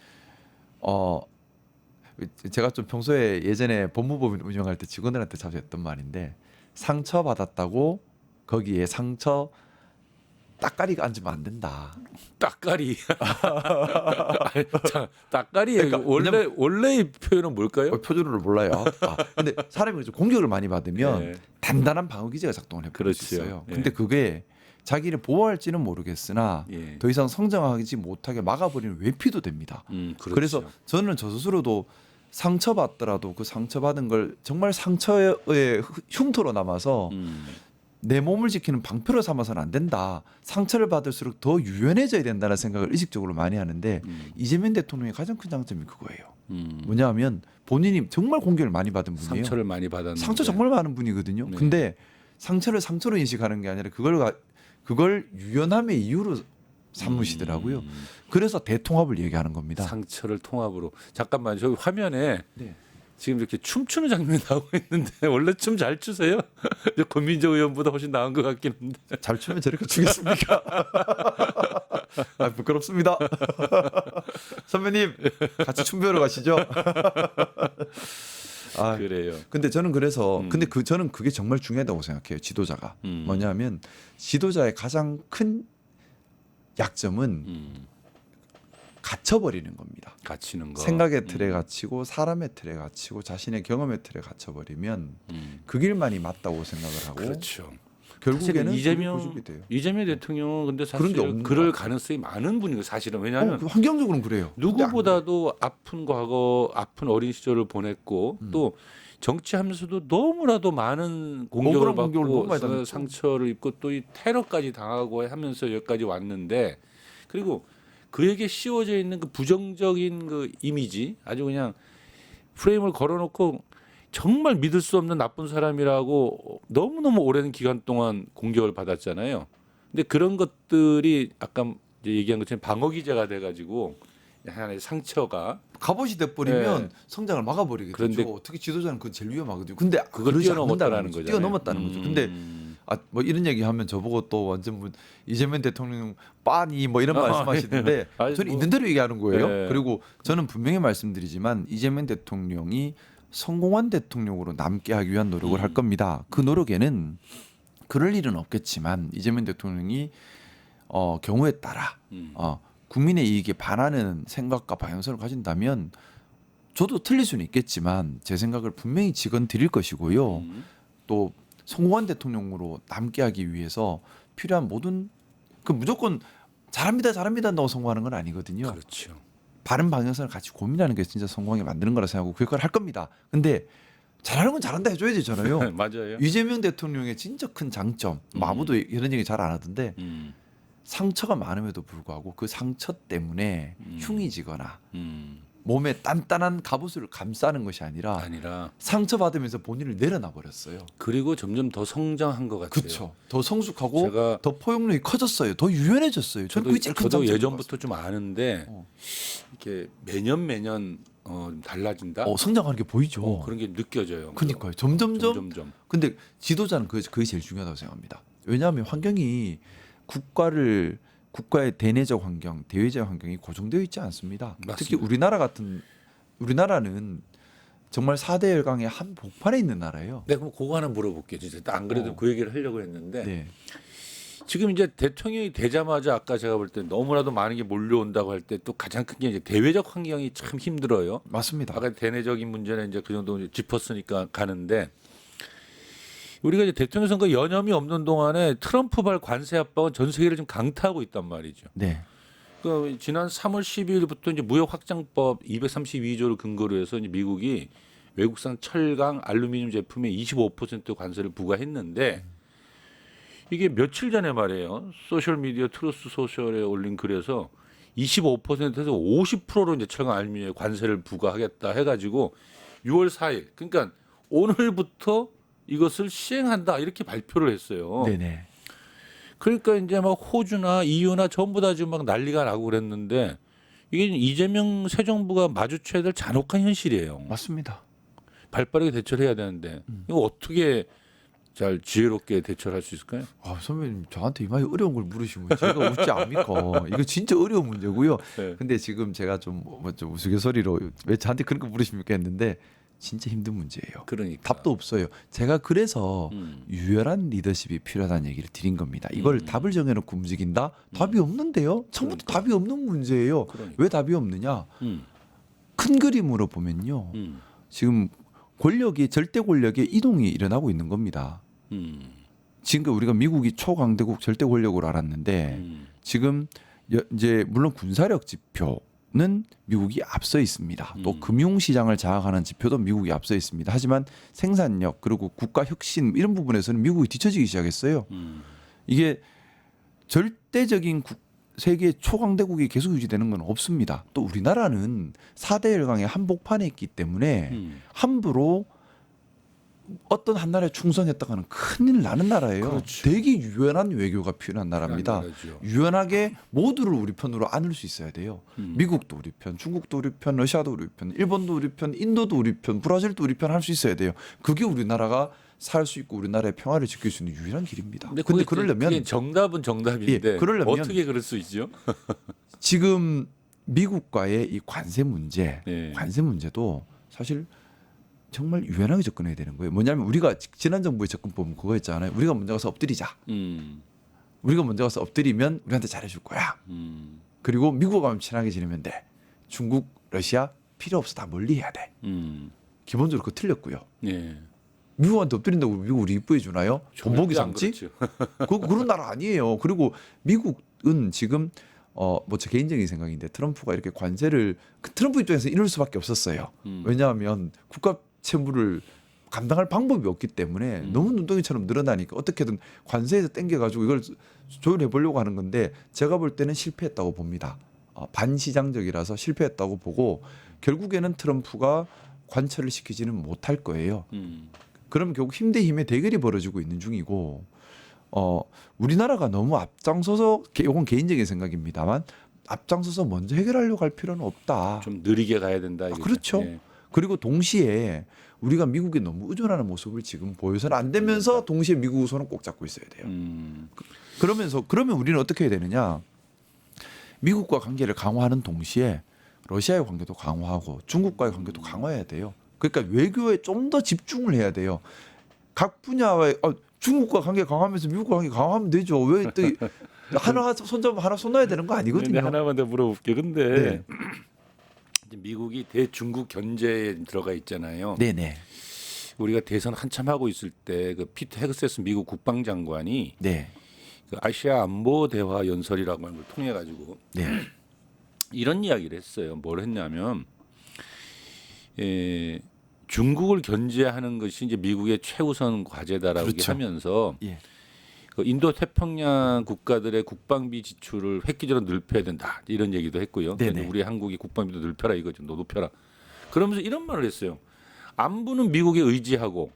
제가 좀 평소에 예전에 법무법인 운영할 때 직원들한테 자주 했던 말인데 상처받았다고 거기에 상처 따까리가 앉으면 안 된다. 따까리. 아니, 자, 따까리의 그러니까 원래의 표현은 뭘까요? 표준어를 몰라요. 근데 사람이 좀 공격을 많이 받으면 네. 단단한 방어 기제가 작동을 해버릴 수 그렇죠. 있어요. 예. 근데 그게 자기를 보호할지는 모르겠으나 예. 더 이상 성장하지 못하게 막아버리는 외피도 됩니다. 그렇죠. 그래서 저는 저 스스로도 상처받더라도 그 상처받은 걸 정말 상처의 흉터로 남아서 내 몸을 지키는 방패로 삼아서는 안 된다. 상처를 받을수록 더 유연해져야 된다는 생각을 의식적으로 많이 하는데 이재명 대통령의 가장 큰 장점이 그거예요. 뭐냐면 본인이 정말 공격을 많이 받은 분이에요. 상처를 많이 받았는데. 상처 정말 많은 분이거든요. 네. 근데 상처를 상처로 인식하는 게 아니라 그걸 유연함의 이유로 삼으시더라고요. 그래서 대통합을 얘기하는 겁니다. 상처를 통합으로. 잠깐만 저기 화면에 네. 지금 이렇게 춤추는 장면이 나오고 있는데 원래 춤 잘 추세요? 권민정 의원보다 훨씬 나은 것 같긴 한데. 잘 추면 저렇게 추겠습니까? 부끄럽습니다. 선배님 같이 춤 배우러 가시죠. 그래요. 근데 저는 그래서 저는 그게 정말 중요하다고 생각해요. 지도자가 뭐냐면 지도자의 가장 큰 약점은 갇혀버리는 겁니다. 갇히는 거. 생각의 틀에 갇히고 사람의 틀에 갇히고 자신의 경험의 틀에 갇혀버리면 그 길만이 맞다고 생각을 하고 그렇죠. 결국에는 사실은 그게 고집이 돼요. 이재명 대통령은 근데 그런 게 사실 없는 그럴 것 같아요. 가능성이 많은 분이고 사실은 왜냐하면 환경적으로는 그래요. 누구보다도 아픈 과거, 아픈 어린 시절을 보냈고 또 정치하면서도 너무나도 많은 공격을 억울한 공격을 너무 많이 받고 당했죠. 상처를 입고 또 이 테러까지 당하고 하면서 여기까지 왔는데 그리고 그에게 씌워져 있는 그 부정적인 그 이미지 아주 그냥 프레임을 걸어놓고 정말 믿을 수 없는 나쁜 사람이라고 너무너무 오랜 기간 동안 공격을 받았잖아요. 근데 그런 것들이 아까 이제 얘기한 것처럼 방어 기제가 돼가지고 하나의 상처가 갑옷이 돼버리면 네. 성장을 막아버리게 그런데 되죠. 특히 지도자는 그건 제일 위험하거든요. 근데 그걸 그러지 뛰어넘었다라는 않는다는 거죠. 거잖아요. 뛰어넘었다는 거죠. 근데 뭐 이런 얘기하면 저보고 또 완전 이재명 대통령 빤히 뭐 이런 말씀하시는데 아니, 저는 뭐, 있는 대로 얘기하는 거예요. 네. 그리고 저는 분명히 말씀드리지만 이재명 대통령이 성공한 대통령으로 남게 하기 위한 노력을 할 겁니다. 그 노력에는 그럴 일은 없겠지만 이재명 대통령이 경우에 따라 국민의 이익에 반하는 생각과 방향성을 가진다면 저도 틀릴 수는 있겠지만 제 생각을 분명히 직언 드릴 것이고요. 또 성공한 대통령으로 남게 하기 위해서 필요한 모든 무조건 잘합니다 한다고 성공하는 건 아니거든요. 그렇죠. 바른 방향성을 같이 고민하는 게 진짜 성공하게 만드는 거라 생각하고 그 역할을 할 겁니다. 근데 잘하는 건 잘한다 해줘야 되잖아요. 맞아요. 이재명 대통령의 진짜 큰 장점, 아무도 이런 얘기 잘 안 하던데 상처가 많음에도 불구하고 그 상처 때문에 흉이 지거나 몸에 단단한 갑옷을 감싸는 것이 아니라 상처받으면서 본인을 내려놔 버렸어요. 그리고 점점 더 성장한 것 같아요. 그렇죠. 더 성숙하고 제가 더 포용력이 커졌어요. 더 유연해졌어요. 저는 그게 제일 큰 저도 장점인 예전부터 좀 아는데 이렇게 매년 달라진다. 성장하는 게 보이죠. 그런 게 느껴져요. 그러니까요. 점점점. 점점. 근데 지도자는 그게 제일 중요하다고 생각합니다. 왜냐하면 환경이 국가의 대내적 환경, 대외적 환경이 고정되어 있지 않습니다. 맞습니다. 특히 우리나라는 정말 4대 열강의 한 복판에 있는 나라예요. 네, 그럼 그거 하나 물어볼게요. 진짜 안 그래도 그 얘기를 하려고 했는데 네. 지금 이제 대통령이 되자마자 아까 제가 볼 때 너무나도 많은 게 몰려온다고 할 때 또 가장 큰 게 이제 대외적 환경이 참 힘들어요. 맞습니다. 아까 대내적인 문제는 이제 그 정도 이제 짚었으니까 가는데 우리가 이제 대통령 선거 여념이 없는 동안에 트럼프발 관세 압박은 전 세계를 좀 강타하고 있단 말이죠. 네. 그 지난 3월 12일부터 이제 무역 확장법 232조를 근거로 해서 이제 미국이 외국산 철강, 알루미늄 제품에 25% 관세를 부과했는데 이게 며칠 전에 말이에요. 소셜 미디어 트루스 소셜에 올린 글에서 25%에서 50%로 이제 철강, 알루미늄에 관세를 부과하겠다 해가지고 6월 4일 그러니까 오늘부터 이것을 시행한다 이렇게 발표를 했어요. 네네. 그러니까 이제 막 호주나 EU나 전부 다 지금 막 난리가 나고 그랬는데 이게 이재명 새 정부가 마주쳐야 될 잔혹한 현실이에요. 맞습니다. 발빠르게 대처를 해야 되는데 이거 어떻게 잘 지혜롭게 대처를 할 수 있을까요? 선배님 저한테 이 말이 어려운 걸 물으시면 제가 웃지 않습니까? 이거 진짜 어려운 문제고요. 네. 근데 지금 제가 좀 우스갯소리로 왜 저한테 그런 거 물으십니까 했는데 진짜 힘든 문제예요. 그러니까 답도 없어요. 제가 그래서 유연한 리더십이 필요하다는 얘기를 드린 겁니다. 이걸 답을 정해놓고 움직인다? 답이 없는데요. 처음부터 그러니까. 답이 없는 문제예요. 그러니까. 왜 답이 없느냐? 큰 그림으로 보면요. 지금 권력이 절대 권력의 이동이 일어나고 있는 겁니다. 지금까지 우리가 미국이 초강대국 절대 권력으로 알았는데 지금 이제 물론 군사력 지표는 미국이 앞서 있습니다. 또 금융시장을 장악하는 지표도 미국이 앞서 있습니다. 하지만 생산력 그리고 국가 혁신 이런 부분에서는 미국이 뒤처지기 시작했어요. 이게 절대적인 세계 초강대국이 계속 유지되는 건 없습니다. 또 우리나라는 4대 열강의 한복판에 있기 때문에 함부로 어떤 한 나라에 충성했다가는 큰일 나는 나라예요. 그렇죠. 되게 유연한 외교가 필요한 나라입니다. 나라죠. 유연하게 모두를 우리 편으로 안을 수 있어야 돼요. 미국도 우리 편, 중국도 우리 편, 러시아도 우리 편, 일본도 우리 편, 인도도 우리 편, 브라질도 우리 편 할 수 있어야 돼요. 그게 우리나라가 살 수 있고 우리나라의 평화를 지킬 수 있는 유일한 길입니다. 근데 그러려면 그게 정답은 정답인데 예, 그러려면 어떻게 그럴 수 있죠? 지금 미국과의 이 관세 문제, 예. 관세 문제도 사실 정말 유연하게 접근해야 되는 거예요. 뭐냐면 우리가 지난 정부의 접근법은 그거였잖아요. 우리가 먼저 가서 엎드리자. 우리가 먼저 가서 엎드리면 우리한테 잘해줄 거야. 그리고 미국 가면 친하게 지내면 돼. 중국, 러시아 필요 없어. 다 멀리해야 돼. 기본적으로 그거 틀렸고요. 예. 미국한테 엎드린다고 미국 우리 이쁘게 주나요? 본보기 절대 안 삼지? 그렇죠. 그런 나라 아니에요. 그리고 미국은 지금 뭐 제 개인적인 생각인데 트럼프가 이렇게 관세를 트럼프 입장에서 이럴 수밖에 없었어요. 왜냐하면 국가 채무를 감당할 방법이 없기 때문에 너무 눈덩이처럼 늘어나니까 어떻게든 관세에서 땡겨가지고 이걸 조율해 보려고 하는 건데 제가 볼 때는 실패했다고 봅니다. 반시장적이라서 실패했다고 보고 결국에는 트럼프가 관철을 시키지는 못할 거예요. 그럼 결국 힘 대 힘의 대결이 벌어지고 있는 중이고 우리나라가 너무 앞장서서 이건 개인적인 생각입니다만 앞장서서 먼저 해결하려고 할 필요는 없다. 좀 느리게 가야 된다. 이거죠. 그렇죠. 예. 그리고 동시에 우리가 미국에 너무 의존하는 모습을 지금 보여서는 안 되면서 동시에 미국 손은 꼭 잡고 있어야 돼요. 그러면 우리는 어떻게 해야 되느냐? 미국과 관계를 강화하는 동시에 러시아의 관계도 강화하고 중국과의 관계도 강화해야 돼요. 그러니까 외교에 좀 더 집중을 해야 돼요. 각 분야의 중국과 관계 강화하면서 미국과 관계 강화하면 되죠. 왜 또 하나 손잡으면 하나 손놔야 되는 거 아니거든요. 근데 하나만 더 물어볼게. 근데 네. 이제 미국이 대중국 견제에 들어가 있잖아요. 네네. 우리가 대선 한참 하고 있을 때 그 피터 헤그세스 미국 국방장관이 네. 그 아시아 안보 대화 연설이라고 하는 걸 통해 가지고 네. 이런 이야기를 했어요. 뭘 했냐면 중국을 견제하는 것이 이제 미국의 최우선 과제다라고 그렇죠. 하면서 예. 그 인도 태평양 국가들의 국방비 지출을 획기적으로 늘려야 된다 이런 얘기도 했고요. 네네. 그러니까 우리 한국이 국방비도 늘려라 이거죠. 너 높여라. 그러면서 이런 말을 했어요. 안보는 미국에 의지하고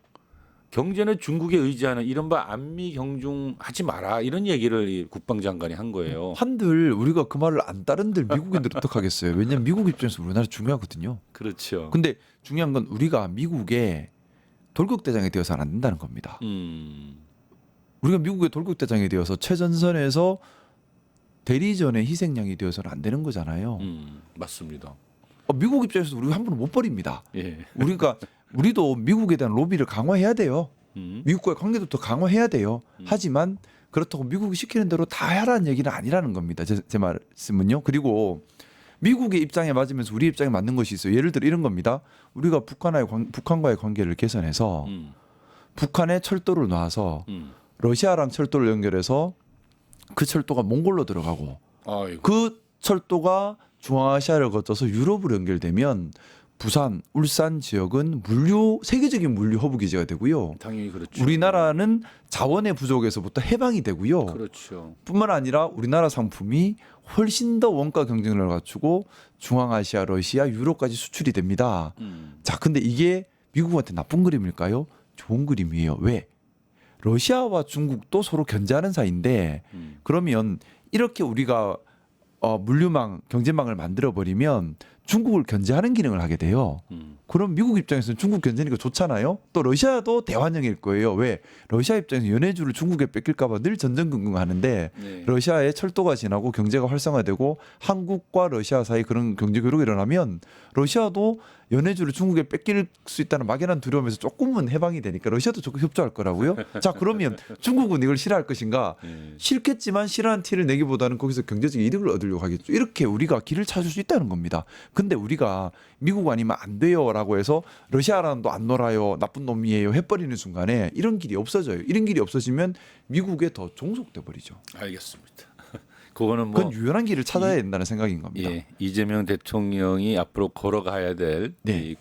경제는 중국에 의지하는 이른바 안미 경중하지 마라 이런 얘기를 이 국방장관이 한 거예요. 한들 우리가 그 말을 안 따른들 미국인들 어떡하겠어요. 왜냐하면 미국 입장에서 우리나라 중요하거든요. 그렇죠. 근데 중요한 건 우리가 미국의 돌격대장이 되어서는 안 된다는 겁니다. 우리가 미국의 돌격대장이 되어서 최전선에서 대리전의 희생양이 되어서는 안 되는 거잖아요. 맞습니다. 미국 입장에서 우리가 한 번은 못 버립니다. 예. 우리도 미국에 대한 로비를 강화해야 돼요. 미국과의 관계도 더 강화해야 돼요. 하지만 그렇다고 미국이 시키는 대로 다 하라는 얘기는 아니라는 겁니다. 제 말씀은요. 그리고 미국의 입장에 맞으면서 우리 입장에 맞는 것이 있어요. 예를 들어 이런 겁니다. 우리가 북한과의 관계를 개선해서 북한에 철도를 놔서 러시아랑 철도를 연결해서 그 철도가 몽골로 들어가고 아이고. 그 철도가 중앙아시아를 거쳐서 유럽으로 연결되면 부산, 울산 지역은 세계적인 물류 허브 기지가 되고요. 당연히 그렇죠. 우리나라는 자원의 부족에서부터 해방이 되고요. 그렇죠. 뿐만 아니라 우리나라 상품이 훨씬 더 원가 경쟁력을 갖추고 중앙아시아, 러시아, 유럽까지 수출이 됩니다. 자, 근데 이게 미국한테 나쁜 그림일까요? 좋은 그림이에요. 왜? 러시아와 중국도 서로 견제하는 사이인데 그러면 이렇게 우리가 물류망, 경제망을 만들어 버리면 중국을 견제하는 기능을 하게 돼요. 그럼 미국 입장에서는 중국 견제니까 좋잖아요. 또 러시아도 대환영일 거예요. 왜? 러시아 입장에서 연해주를 중국에 뺏길까 봐 늘 전전긍긍하는데 네. 러시아에 철도가 지나고 경제가 활성화되고 한국과 러시아 사이 그런 경제 교류가 일어나면 러시아도 연해주를 중국에 뺏길 수 있다는 막연한 두려움에서 조금은 해방이 되니까 러시아도 조금 협조할 거라고요. 자 그러면 중국은 이걸 싫어할 것인가? 싫겠지만 싫어하는 티를 내기보다는 거기서 경제적 이득을 얻으려고 하겠죠. 이렇게 우리가 길을 찾을 수 있다는 겁니다. 근데 우리가 미국 아니면 안 돼요라고 해서 러시아랑도 안 놀아요, 나쁜 놈이에요 해버리는 순간에 이런 길이 없어져요. 이런 길이 없어지면 미국에 더 종속돼 버리죠. 알겠습니다. 그거는 뭐 그건 유연한 길을 찾아야 된다는 생각인 겁니다. 예, 이재명 대통령이 앞으로 걸어가야 될 네. 이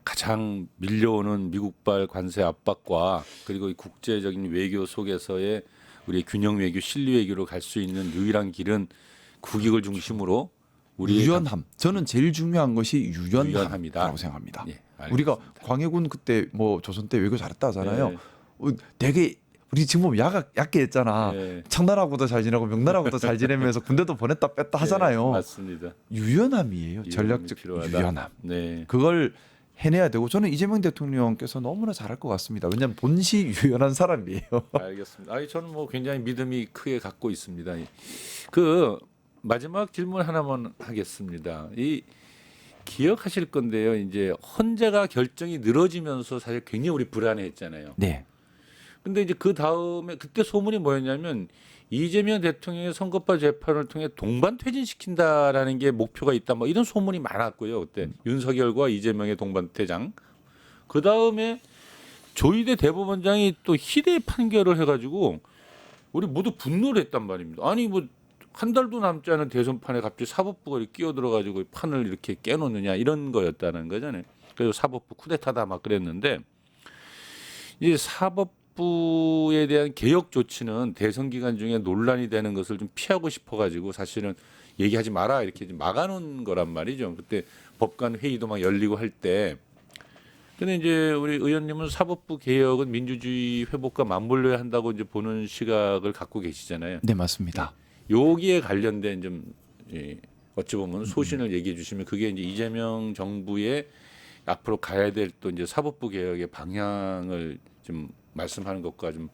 가장 밀려오는 미국발 관세 압박과 그리고 이 국제적인 외교 속에서의 우리의 균형 외교, 실리 외교로 갈 수 있는 유일한 길은 국익을 중심으로 우리의 유연함. 저는 제일 중요한 것이 유연함이다. 유연함이라고 생각합니다. 예, 알겠습니다. 우리가 광해군 그때 뭐 조선 때 외교 잘했다 하잖아요. 네. 되게 우리 지금 보면 얕게 했잖아. 네. 청나라하고도 잘 지내고 명나라하고도 잘 지내면서 군대도 보냈다 뺐다 하잖아요. 네, 맞습니다. 유연함이에요. 전략적 필요하다. 유연함. 네. 그걸 해내야 되고 저는 이재명 대통령께서 너무나 잘할 것 같습니다. 왜냐하면 본시 유연한 사람이에요. 알겠습니다. 아니 저는 뭐 굉장히 믿음이 크게 갖고 있습니다. 그 마지막 질문 하나만 하겠습니다. 이 기억하실 건데요. 이제 헌재가 결정이 늘어지면서 사실 굉장히 우리 불안해했잖아요. 네. 근데 이제 그 다음에 그때 소문이 뭐였냐면 이재명 대통령의 선거법 재판을 통해 동반 퇴진시킨다라는 게 목표가 있다. 뭐 이런 소문이 많았고요. 그때 윤석열과 이재명의 동반 퇴장. 그 다음에 조희대 대법원장이 또 희대 판결을 해가지고 우리 모두 분노를 했단 말입니다. 아니 뭐 한 달도 남지 않은 대선판에 갑자기 사법부가 이렇게 끼어들어가지고 판을 이렇게 깨놓느냐 이런 거였다는 거잖아요. 그래서 사법부 쿠데타다 막 그랬는데 이제 사법부에 대한 개혁 조치는 대선 기간 중에 논란이 되는 것을 좀 피하고 싶어가지고 사실은 얘기하지 마라 이렇게 막아놓은 거란 말이죠. 그때 법관 회의도 막 열리고 할 때. 근데 이제 우리 의원님은 사법부 개혁은 민주주의 회복과 맞물려야 한다고 이제 보는 시각을 갖고 계시잖아요. 네, 맞습니다. 여기에 관련된 좀 어찌 보면 소신을 얘기해 주시면 그게 이제 이재명 정부의 앞으로 가야 될 또 이제 사법부 개혁의 방향을 좀 말씀하는 것과 좀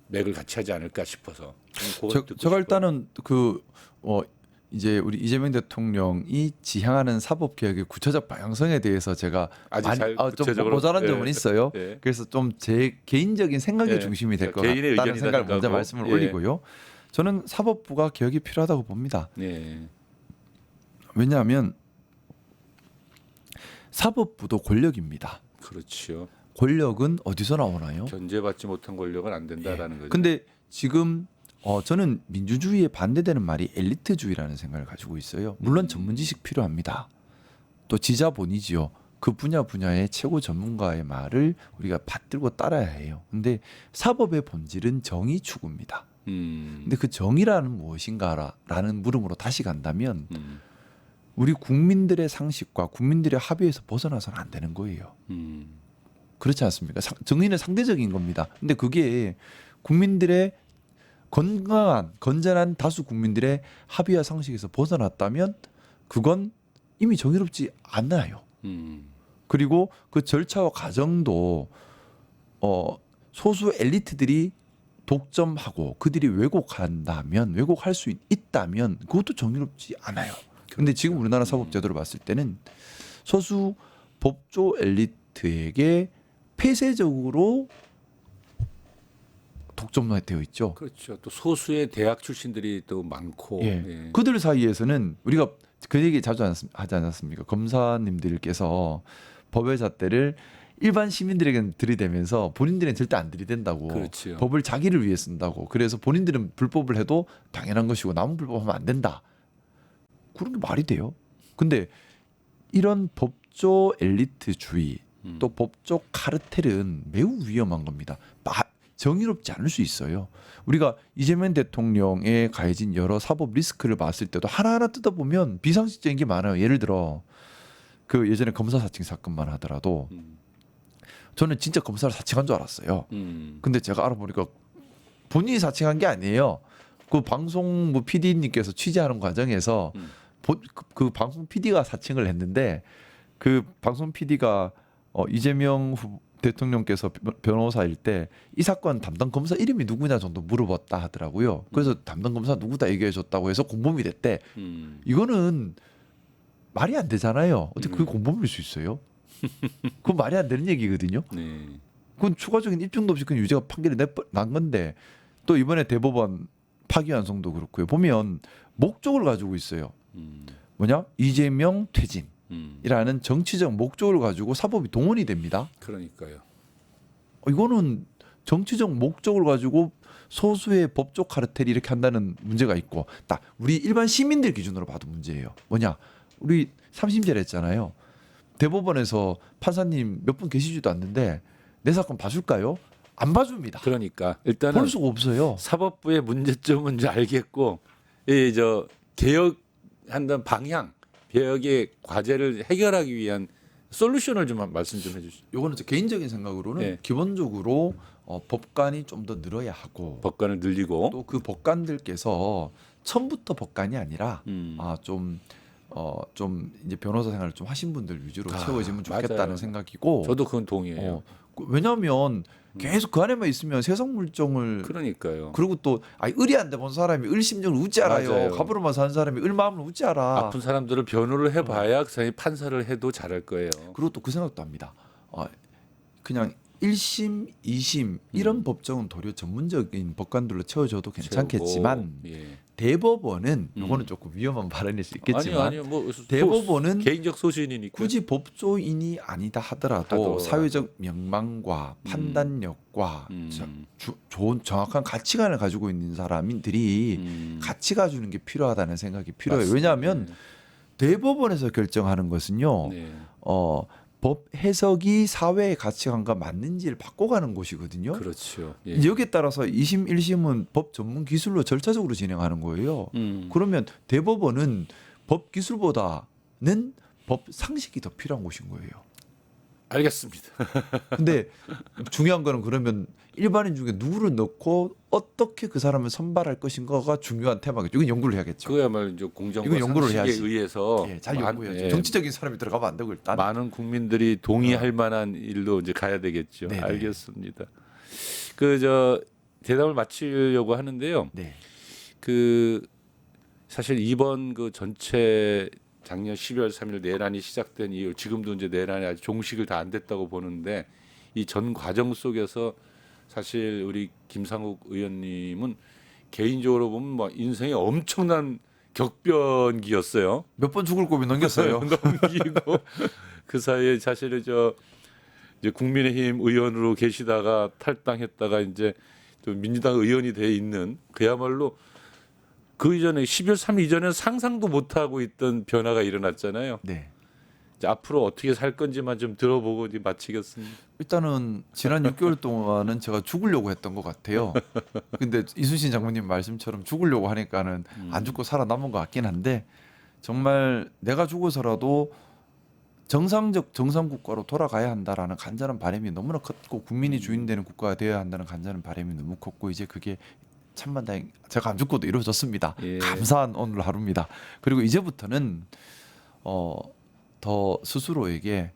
맥을 같이 하지 않을까 싶어서. 제가 일단은 이제 우리 이재명 대통령이 지향하는 사법 개혁의 구체적 방향성에 대해서 제가 아직 잘 좀 구체적으로, 모자란 점은 있어요. 네. 그래서 좀 제 개인적인 생각의 네. 중심이 될 것 개인의 같다는 의견이다 생각을 먼저 생각하고. 말씀을 예. 올리고요. 저는 사법부가 개혁이 필요하다고 봅니다. 네. 왜냐하면 사법부도 권력입니다. 그렇죠. 권력은 어디서 나오나요? 견제받지 못한 권력은 안 된다라는 거죠. 근데 지금 저는 민주주의에 반대되는 말이 엘리트주의라는 생각을 가지고 있어요. 물론 전문 지식 필요합니다. 또 지자본이지요. 그 분야의 최고 전문가의 말을 우리가 받들고 따라야 해요. 근데 사법의 본질은 정의 추구입니다. 근데 그 정의라는 무엇인가라는 물음으로 다시 간다면 우리 국민들의 상식과 국민들의 합의에서 벗어나서는 안 되는 거예요. 그렇지 않습니까? 정의는 상대적인 겁니다. 근데 그게 국민들의 건강한 건전한 다수 국민들의 합의와 상식에서 벗어났다면 그건 이미 정의롭지 않아요. 그리고 그 절차와 과정도 소수 엘리트들이 독점하고 그들이 왜곡할 수 있다면 그것도 정의롭지 않아요. 근데 지금 우리나라 사법제도를 봤을 때는 소수 법조 엘리트에게 폐쇄적으로 독점되어 있죠. 그렇죠. 또 소수의 대학 출신들이 또 많고. 예. 예. 그들 사이에서는 우리가 그 얘기 자주 하지 않았습니까? 검사님들께서 법의 잣대를 일반 시민들에게는 들이대면서 본인들은 절대 안 들이댄다고. 그렇죠. 법을 자기를 위해 쓴다고. 그래서 본인들은 불법을 해도 당연한 것이고 남은 불법하면 안 된다. 그런 게 말이 돼요? 근데 이런 법조 엘리트주의 또 법조 카르텔은 매우 위험한 겁니다. 정의롭지 않을 수 있어요. 우리가 이재명 대통령에 가해진 여러 사법 리스크를 봤을 때도 하나하나 뜯어보면 비상식적인 게 많아요. 예를 들어 그 예전에 검사 사칭 사건만 하더라도 저는 진짜 검사를 사칭한 줄 알았어요. 근데 제가 알아보니까 본인이 사칭한 게 아니에요. 그 방송 PD님께서 취재하는 과정에서 그 방송 PD가 사칭을 했는데 그 방송 PD가 이재명 대통령께서 변호사일 때 이 사건 담당 검사 이름이 누구냐 정도 물어봤다 하더라고요. 그래서 담당 검사 누구다 얘기해 줬다고 해서 공범이 됐대. 이거는 말이 안 되잖아요. 어떻게 그게 공범일 수 있어요? 그건 말이 안 되는 얘기거든요. 네. 그건 추가적인 입증도 없이 그냥 유죄가 판결이 난 건데 또 이번에 대법원 파기환송도 그렇고요. 보면 목적을 가지고 있어요. 뭐냐? 이재명 퇴진이라는 정치적 목적을 가지고 사법이 동원이 됩니다. 그러니까요. 이거는 정치적 목적을 가지고 소수의 법적 카르텔이 이렇게 한다는 문제가 있고 딱 우리 일반 시민들 기준으로 봐도 문제예요. 뭐냐? 우리 3심제를 했잖아요. 대법원에서 판사님 몇 분 계시지도 않는데 내 사건 봐줄까요? 안 봐줍니다. 그러니까 일단은 볼 수가 없어요. 사법부의 문제점은 이제 알겠고 이 저 개혁한다는 방향, 개혁의 과제를 해결하기 위한 솔루션을 좀 말씀 좀 해주시죠. 요거는 제 개인적인 생각으로는 네. 기본적으로 법관이 좀 더 늘어야 하고 법관을 늘리고 또 그 법관들께서 처음부터 법관이 아니라 좀 이제 변호사 생활을 좀 하신 분들 위주로 채워지면 좋겠다는 맞아요. 생각이고 저도 그건 동의해요. 왜냐하면 계속 그 안에만 있으면 세상 물정을 그러니까요. 그리고 또 의리 안 돼 본 사람이 을심정을 웃지 알아요. 맞아요. 갑으로만 사는 사람이 을마음을 웃지 알아. 아픈 사람들을 변호를 해봐야 그 사람이 판사를 해도 잘할 거예요. 그리고 또 그 생각도 합니다. 그냥 1심, 2심 이런 법정은 도리어 전문적인 법관들로 채워줘도 괜찮겠지만 채우고, 예. 대법원은 이거는 조금 위험한 발언일 수 있겠지만 아니요, 뭐 대법원은 개인적 소신이니까 굳이 법조인이 아니다 하더라도 사회적 명망과 판단력과 좋은 정확한 가치관을 가지고 있는 사람들이 같이 가주는 게 필요하다는 생각이 필요해요. 맞습니다. 왜냐하면 대법원에서 결정하는 것은요. 네. 법 해석이 사회의 가치관과 맞는지를 바꿔가는 곳이거든요. 그렇죠. 예. 이제 여기에 따라서 2심, 1심은 법 전문 기술로 절차적으로 진행하는 거예요. 그러면 대법원은 법 기술보다는 법 상식이 더 필요한 곳인 거예요. 알겠습니다. 근데 중요한 거는 그러면 일반인 중에 누구를 넣고 어떻게 그 사람을 선발할 것인가가 중요한 테마겠죠. 이건 연구를 해야겠죠. 그야말로 이제 공정과 이건 연구를 상식에 해야지. 의해서 잘 연구해야죠. 예, 정치적인 사람이 들어가면 안 되고 일단. 많은 국민들이 동의할 만한 일로 이제 가야 되겠죠. 네네. 알겠습니다. 대답을 마치려고 하는데요. 네. 사실 이번 전체 작년 12월 3일 내란이 시작된 이후 지금도 이제 내란이 아직 종식을 다 안 됐다고 보는데 이 전 과정 속에서 사실 우리 김상욱 의원님은 개인적으로 보면 뭐 인생의 엄청난 격변기였어요. 몇 번 죽을 고비 넘겼어요. 넘기고 그 사이에 사실은 이제 국민의힘 의원으로 계시다가 탈당했다가 이제 또 민주당 의원이 돼 있는 그야말로 그 이전에 12월 3일 이전에는 상상도 못 하고 있던 변화가 일어났잖아요. 네. 이제 앞으로 어떻게 살 건지만 좀 들어보고 이제 마치겠습니다. 일단은 지난 6개월 동안은 제가 죽으려고 했던 것 같아요. 근데 이순신 장모님 말씀처럼 죽으려고 하니까는 안 죽고 살아남은 것 같긴 한데 정말 내가 죽어서라도 정상적 정상국가로 돌아가야 한다라는 간절한 바람이 너무나 컸고 국민이 주인되는 국가가 되어야 한다는 간절한 바람이 너무 컸고 이제 그게 천만다행 제가 안 죽고도 이루어졌습니다. 예. 감사한 오늘 하루입니다. 그리고 이제부터는 더 스스로에게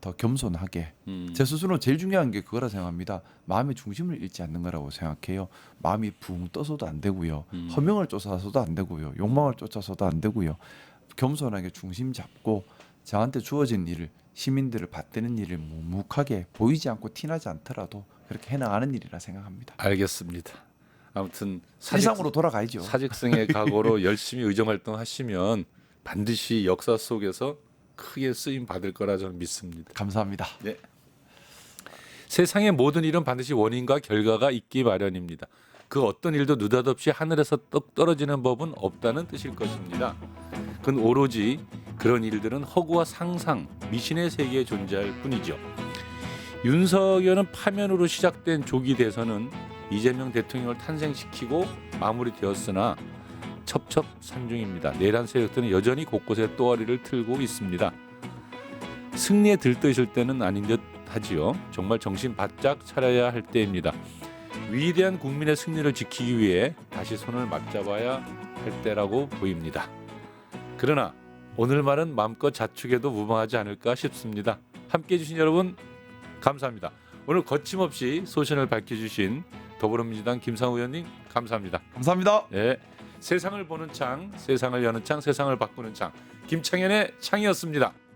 더 겸손하게 제 스스로 제일 중요한 게 그거라 생각합니다. 마음의 중심을 잃지 않는 거라고 생각해요. 마음이 붕 떠서도 안 되고요. 허명을 쫓아서도 안 되고요. 욕망을 쫓아서도 안 되고요. 겸손하게 중심 잡고 저한테 주어진 일을 시민들을 받드는 일을 묵묵하게 보이지 않고 티나지 않더라도 그렇게 해나가는 일이라 생각합니다. 알겠습니다. 아무튼 일상으로 돌아가야죠. 사직성의 각오로 열심히 의정 활동하시면 반드시 역사 속에서 크게 쓰임 받을 거라 저는 믿습니다. 감사합니다. 네. 세상의 모든 일은 반드시 원인과 결과가 있기 마련입니다. 그 어떤 일도 느닷없이 하늘에서 떡 떨어지는 법은 없다는 뜻일 것입니다. 그건 오로지 그런 일들은 허구와 상상, 미신의 세계에 존재할 뿐이죠. 윤석열은 파면으로 시작된 조기 대선은 이재명 대통령을 탄생시키고 마무리되었으나 첩첩산중입니다. 내란 세력들은 여전히 곳곳에 또아리를 틀고 있습니다. 승리에 들떠있을 때는 아닌 듯 하지요. 정말 정신 바짝 차려야 할 때입니다. 위대한 국민의 승리를 지키기 위해 다시 손을 맞잡아야 할 때라고 보입니다. 그러나 오늘 말은 마음껏 자축해도 무방하지 않을까 싶습니다. 함께해 주신 여러분 감사합니다. 오늘 거침없이 소신을 밝혀주신 더불어민주당 김상우 의원님 감사합니다. 감사합니다. 네. 세상을 보는 창, 세상을 여는 창, 세상을 바꾸는 창 김창현의 창이었습니다.